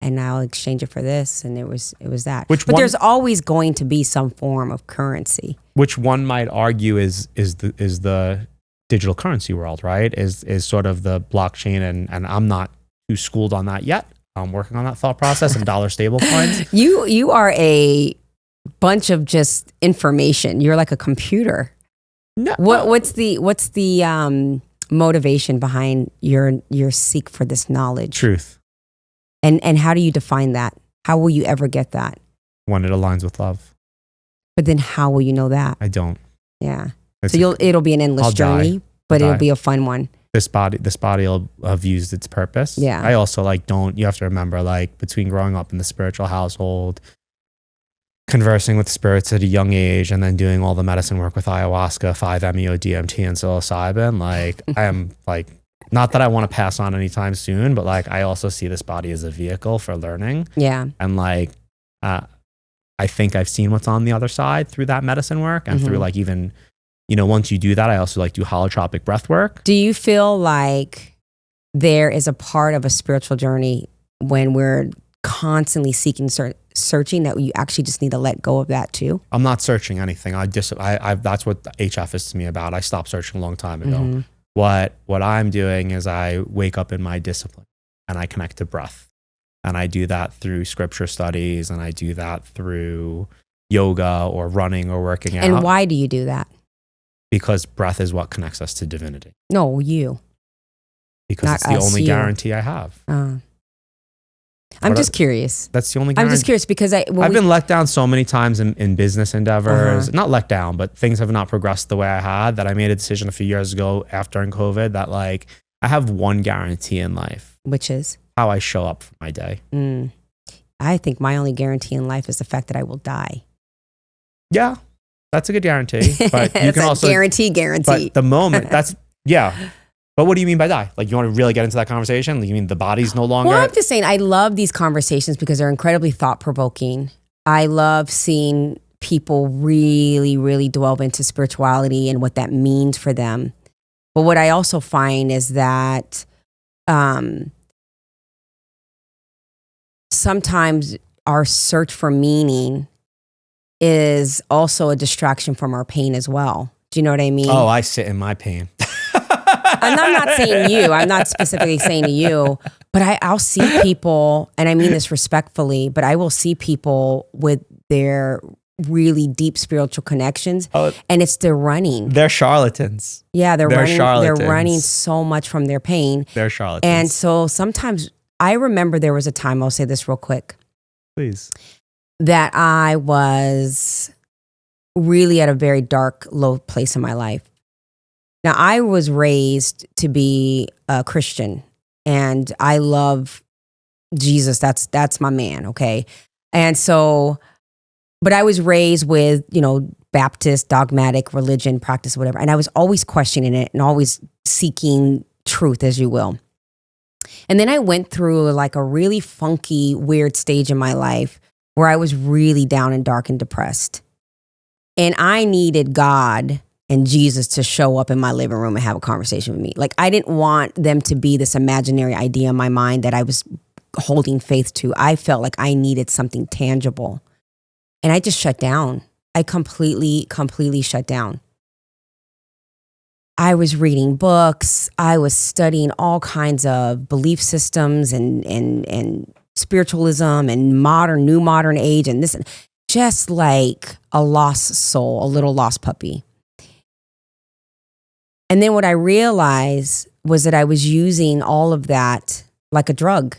and I'll exchange it for this. And it was that. But there's always going to be some form of currency. Which one might argue is the digital currency world, right? Is sort of the blockchain, and I'm not too schooled on that yet. I'm working on that thought process and dollar stable coins. You are a bunch of just information. You're like a computer. No. What's the motivation behind your seek for this knowledge? Truth. And how do you define that? How will you ever get that? When it aligns with love. But then how will you know that? I don't. Yeah. It's So it'll be an endless I'll journey, die. but I'll it'll die. be a fun one. This body will have used its purpose. Yeah. I also you have to remember, like, between growing up in the spiritual household, conversing with spirits at a young age, and then doing all the medicine work with ayahuasca, 5-MeO, DMT, and psilocybin, like, I am like, not that I want to pass on anytime soon, but like, I also see this body as a vehicle for learning. Yeah. And like, I think I've seen what's on the other side through that medicine work, and through like, even, once you do that, I also like do holotropic breath work. Do you feel like there is a part of a spiritual journey when we're constantly seeking, searching, that you actually just need to let go of that too? I'm not searching anything. I that's what HF is to me about. I stopped searching a long time ago. What I'm doing is I wake up in my discipline and I connect to breath. And I do that through scripture studies, and I do that through yoga or running or working out. And why do you do that? Because breath is what connects us to divinity. No, you. Because Not it's the us, only you. guarantee I have. I'm just curious. That's the only I'm guarantee. just curious because I've been let down so many times in business endeavors. Not let down, but things have not progressed the way I had, that I made a decision a few years ago after in COVID that, like, I have one guarantee in life. Which is? How I show up for my day. I think my only guarantee in life is the fact that I will die. Yeah, that's a good guarantee. But you can also guarantee. But the moment But what do you mean by die? Like, you want to really get into that conversation? Like, you mean the body's no longer? Well, I'm just saying, I love these conversations because they're incredibly thought-provoking. I love seeing people really, really delve into spirituality and what that means for them. But what I also find is that sometimes our search for meaning is also a distraction from our pain as well. Do you know what I mean? Oh, I sit in my pain. And I'm not saying you. I'm not specifically saying to you. But I'll see people, and I mean this respectfully, but I will see people with their really deep spiritual connections, and it's their running. They're charlatans. Yeah, they're running. Charlatans. They're running so much from their pain. They're charlatans. And so sometimes I remember there was a time, I'll say this real quick, Please. that I was really at a very dark, low place in my life. Now, I was raised to be a Christian, and I love Jesus. That's my man, okay? And so, but I was raised with, Baptist, dogmatic religion, practice, whatever. And I was always questioning it and always seeking truth, as you will. And then I went through like a really funky, weird stage in my life where I was really down and dark and depressed. And I needed God and Jesus to show up in my living room and have a conversation with me. Like, I didn't want them to be this imaginary idea in my mind that I was holding faith to. I felt like I needed something tangible. And I just shut down. I completely shut down. I was reading books. I was studying all kinds of belief systems and spiritualism and new modern age and this, just like a lost soul, a little lost puppy. And then what I realized was that I was using all of that like a drug.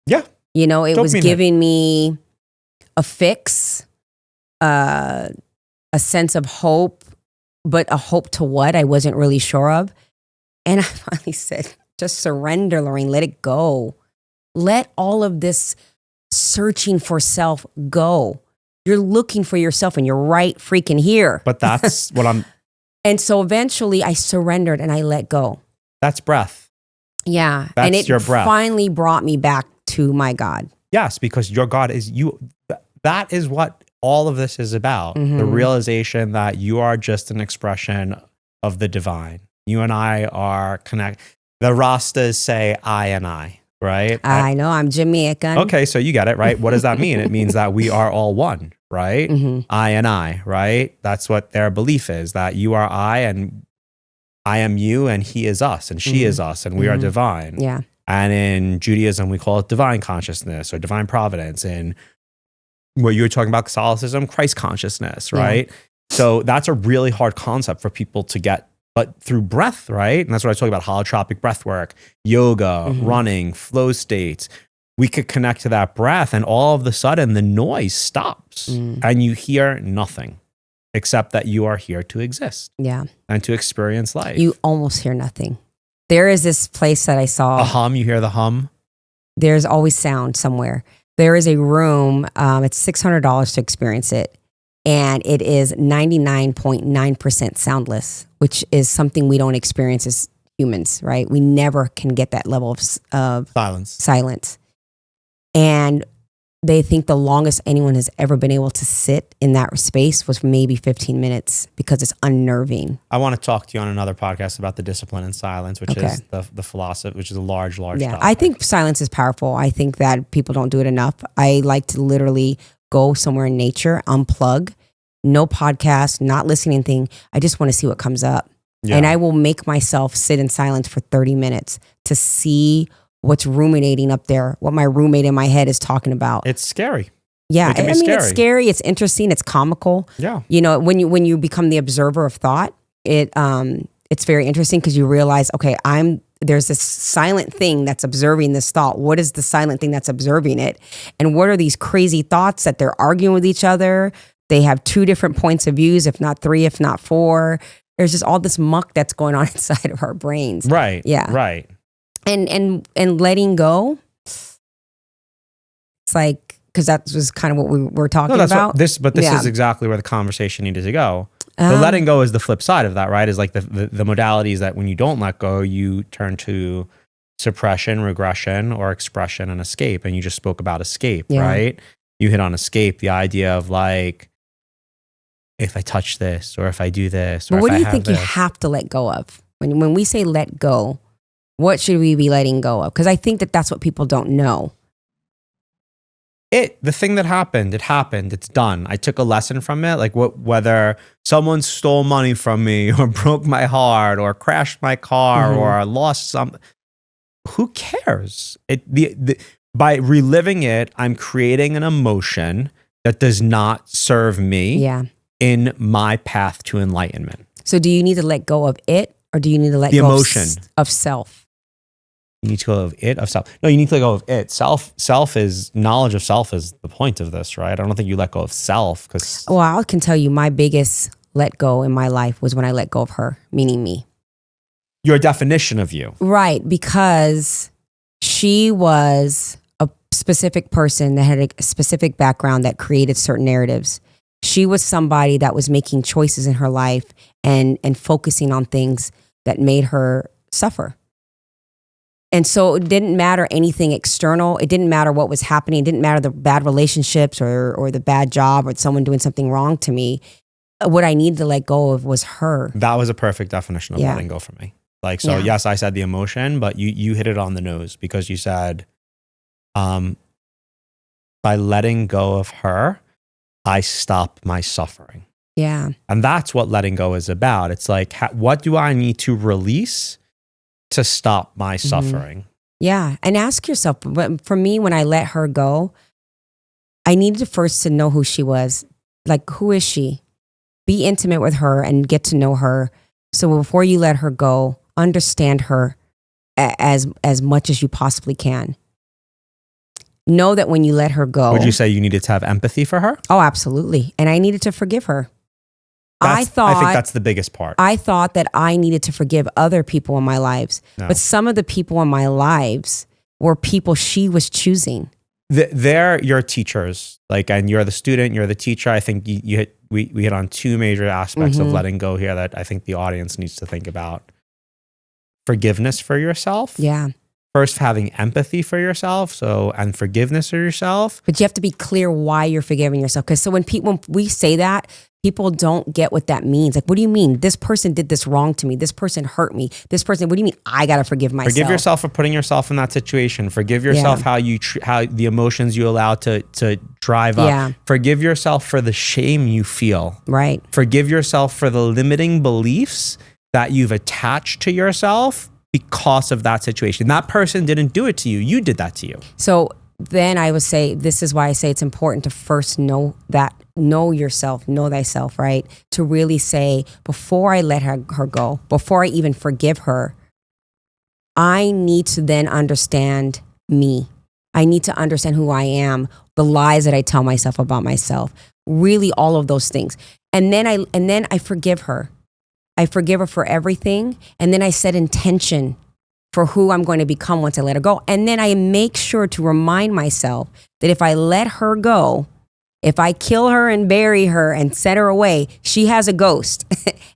Yeah. It was giving me a fix, a sense of hope, but a hope to what? I wasn't really sure of. And I finally said, just surrender, Lorraine, let it go. Let all of this searching for self go. You're looking for yourself and you're right freaking here. But that's what I'm... And so eventually I surrendered and I let go. That's breath. Yeah. That's and it your breath. finally brought me back to my God. Yes, because your God is you. That is what all of this is about. The realization that you are just an expression of the divine. You and I are connected. The Rastas say I and I, right? I know, I'm Jamaican. Okay, so you get it, right? What does that mean? It means that we are all one, right? I and I, right? That's what their belief is, that you are I and I am you and he is us and she is us and we are divine. Yeah. And in Judaism, we call it divine consciousness or divine providence. And what you were talking about, Catholicism, Christ consciousness, right? Yeah. So that's a really hard concept for people to get, but through breath, right? And that's what I talk about, holotropic breath work, yoga, running, flow states. We could connect to that breath and all of a sudden the noise stops and you hear nothing except that you are here to exist. Yeah. And to experience life. You almost hear nothing. There is this place that I saw. A hum, you hear the hum? There's always sound somewhere. There is a room, it's $600 to experience it. And it is 99.9% soundless, which is something we don't experience as humans, right? We never can get that level of silence. And they think the longest anyone has ever been able to sit in that space was maybe 15 minutes because it's unnerving. I want to talk to you on another podcast about the discipline in silence, which is the philosophy, which is a large topic. I think silence is powerful. I think that people don't do it enough. I like to literally go somewhere in nature, unplug, no podcast, not listening to anything. I just want to see what comes up. Yeah. And I will make myself sit in silence for 30 minutes to see what's ruminating up there, what my roommate in my head is talking about. It's scary. Yeah, I mean, it's scary. It's interesting. It's comical. Yeah, you know, when you become the observer of thought, it's very interesting because you realize, okay, there's this silent thing that's observing this thought. What is the silent thing that's observing it? And what are these crazy thoughts that they're arguing with each other? They have two different points of views, if not three, if not four. There's just all this muck that's going on inside of our brains. Right. Yeah. Right. And letting go, it's like, because that was kind of what we were talking about. This is exactly where the conversation needed to go. The letting go is the flip side of that, right? Is like the modalities that when you don't let go, you turn to suppression, regression, or expression and escape. And you just spoke about escape, right? You hit on escape, the idea of like, if I touch this or if I do this. Or but what if do you I think you have to let go of? When we say let go, what should we be letting go of? Because I think that that's what people don't know. The thing that happened, it happened. It's done. I took a lesson from it. Like whether someone stole money from me or broke my heart or crashed my car or I lost something, who cares? By reliving it, I'm creating an emotion that does not serve me in my path to enlightenment. So do you need to let go of it or do you need to let go of self? You need to go of it, of self. No, you need to let go of it. Self is, knowledge of self is the point of this, right? I don't think you let go of self because... Well, I can tell you my biggest let go in my life was when I let go of her, meaning me. Your definition of you. Right, because she was a specific person that had a specific background that created certain narratives. She was somebody that was making choices in her life and focusing on things that made her suffer. And so it didn't matter anything external. It didn't matter what was happening. It didn't matter the bad relationships or the bad job or someone doing something wrong to me. What I needed to let go of was her. That was a perfect definition of letting go for me. Like, so yes, I said the emotion, but you hit it on the nose because you said, by letting go of her, I stop my suffering. Yeah. And that's what letting go is about. It's like, what do I need to release to stop my suffering? Yeah. And ask yourself, for me, when I let her go, I needed first to know who she was. Like, who is she? Be intimate with her and get to know her. So before you let her go, understand her as much as you possibly can. Know that when you let her go... Would you say you needed to have empathy for her? Oh, absolutely. And I needed to forgive her. I think that's the biggest part. I thought that I needed to forgive other people in my lives. No. But some of the people in my lives were people she was choosing. They're your teachers. Like, and you're the student, you're the teacher. I think we hit on two major aspects of letting go here that I think the audience needs to think about. forgiveness for yourself. Yeah. First, having empathy for yourself, and forgiveness for yourself. But you have to be clear why you're forgiving yourself. Because so when we say that, people don't get what that means. Like, what do you mean? This person did this wrong to me. This person hurt me. This person, what do you mean? I got to forgive myself. Forgive yourself for putting yourself in that situation. Forgive yourself how the emotions you allow to drive up. Yeah. Forgive yourself for the shame you feel. Right. Forgive yourself for the limiting beliefs that you've attached to yourself because of that situation. That person didn't do it to you. You did that to you. So then I would say, this is why I say it's important to first know yourself, know thyself, right? To really say, before I let her go, before I even forgive her, I need to then understand me. I need to understand who I am, the lies that I tell myself about myself, really all of those things. And then I forgive her. I forgive her for everything. And then I set intention for who I'm going to become once I let her go. And then I make sure to remind myself that if I let her go, if I kill her and bury her and set her away, she has a ghost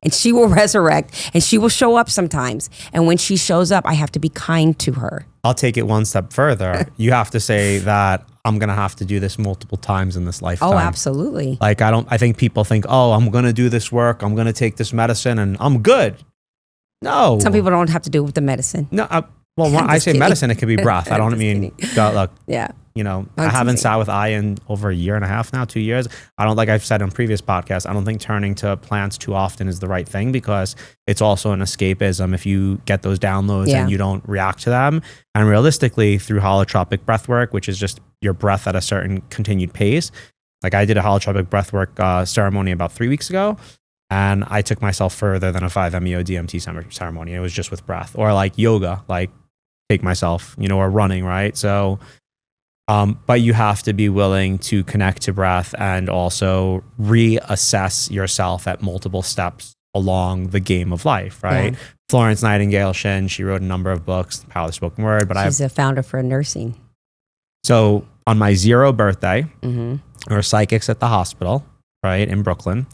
and she will resurrect and she will show up sometimes. And when she shows up, I have to be kind to her. I'll take it one step further. You have to say that I'm going to have to do this multiple times in this lifetime. Oh, absolutely. Like, I think people think, oh, I'm going to do this work. I'm going to take this medicine and I'm good. No. Some people don't have to do it with the medicine. No. Well, when I say kidding. medicine, it could be breath. I don't mean, look, Yeah. I haven't sat with I in over a year and a half now, 2 years. I don't, like I've said on previous podcasts, I don't think turning to plants too often is the right thing because it's also an escapism if you get those downloads and you don't react to them. And realistically, through holotropic breath work, which is just your breath at a certain continued pace. Like I did a holotropic breath work ceremony about 3 weeks ago. And I took myself further than a 5-MeO DMT ceremony. It was just with breath, or like yoga, like take myself, or running, right? So, but you have to be willing to connect to breath and also reassess yourself at multiple steps along the game of life, right? Yeah. Florence Nightingale Shin, she wrote a number of books, The Power of the Spoken Word. But she's a founder for nursing. So on my 0th birthday, we were psychics at the hospital, right, in Brooklyn.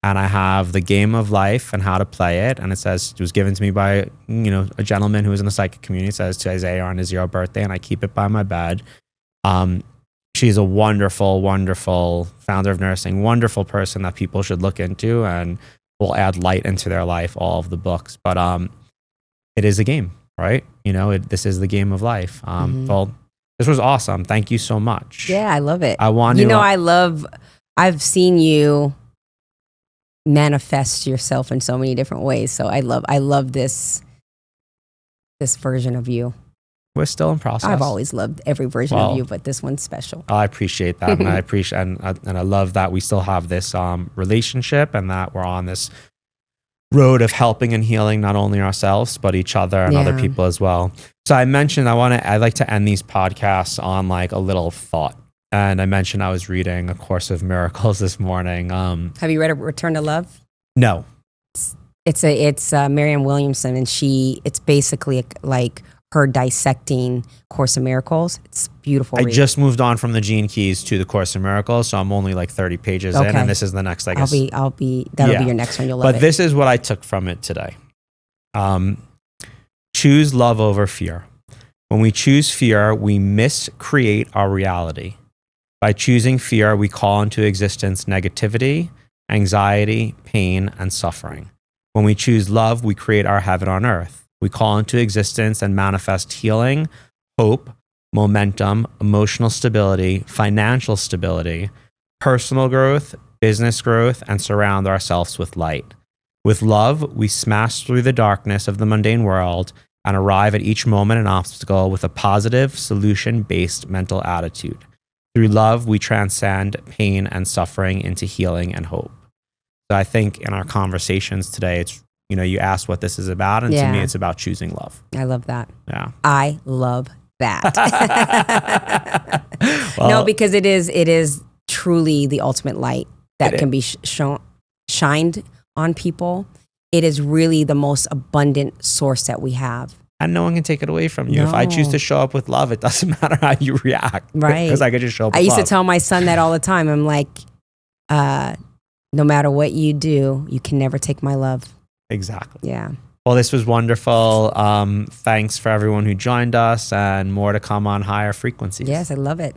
And I have the game of life and how to play it. And it says, it was given to me by, a gentleman who was in the psychic community. It says to Isaiah on his 0th birthday, and I keep it by my bed. She's a wonderful, wonderful founder of nursing, wonderful person that people should look into and will add light into their life, all of the books. But it is a game, right? This is the game of life. Well, this was awesome. Thank you so much. Yeah, I love it. I've seen you manifest yourself in so many different ways. So I love this version of you. We're still in process. I've always loved every version of you, but this one's special. I appreciate that. And I appreciate, and I love that we still have this relationship and that we're on this road of helping and healing not only ourselves, but each other and other people as well. So I mentioned, I like to end these podcasts on like a little thought. And I mentioned I was reading A Course of Miracles this morning. Have you read Return to Love? No. It's Marianne Williamson, and it's basically like her dissecting Course of Miracles. It's beautiful. I just moved on from the Gene Keys to the Course of Miracles, so I'm only like 30 pages in, and this is the next, I guess. That'll be your next one. You'll love it. But this is what I took from it today. Choose love over fear. When we choose fear, we miscreate our reality. By choosing fear, we call into existence negativity, anxiety, pain, and suffering. When we choose love, we create our heaven on earth. We call into existence and manifest healing, hope, momentum, emotional stability, financial stability, personal growth, business growth, and surround ourselves with light. With love, we smash through the darkness of the mundane world and arrive at each moment and obstacle with a positive, solution-based mental attitude. Through love, we transcend pain and suffering into healing and hope. So I think in our conversations today, it's, you asked what this is about, and to me, it's about choosing love. I love that. Yeah. I love that. No, because it is truly the ultimate light that can be shined on people. It is really the most abundant source that we have. And no one can take it away from you. No. If I choose to show up with love, it doesn't matter how you react. Right. Because I could just show up with love. I used to tell my son that all the time. I'm like, no matter what you do, you can never take my love. Exactly. Yeah. Well, this was wonderful. Thanks for everyone who joined us, and more to come on Higher Frequencies. Yes, I love it.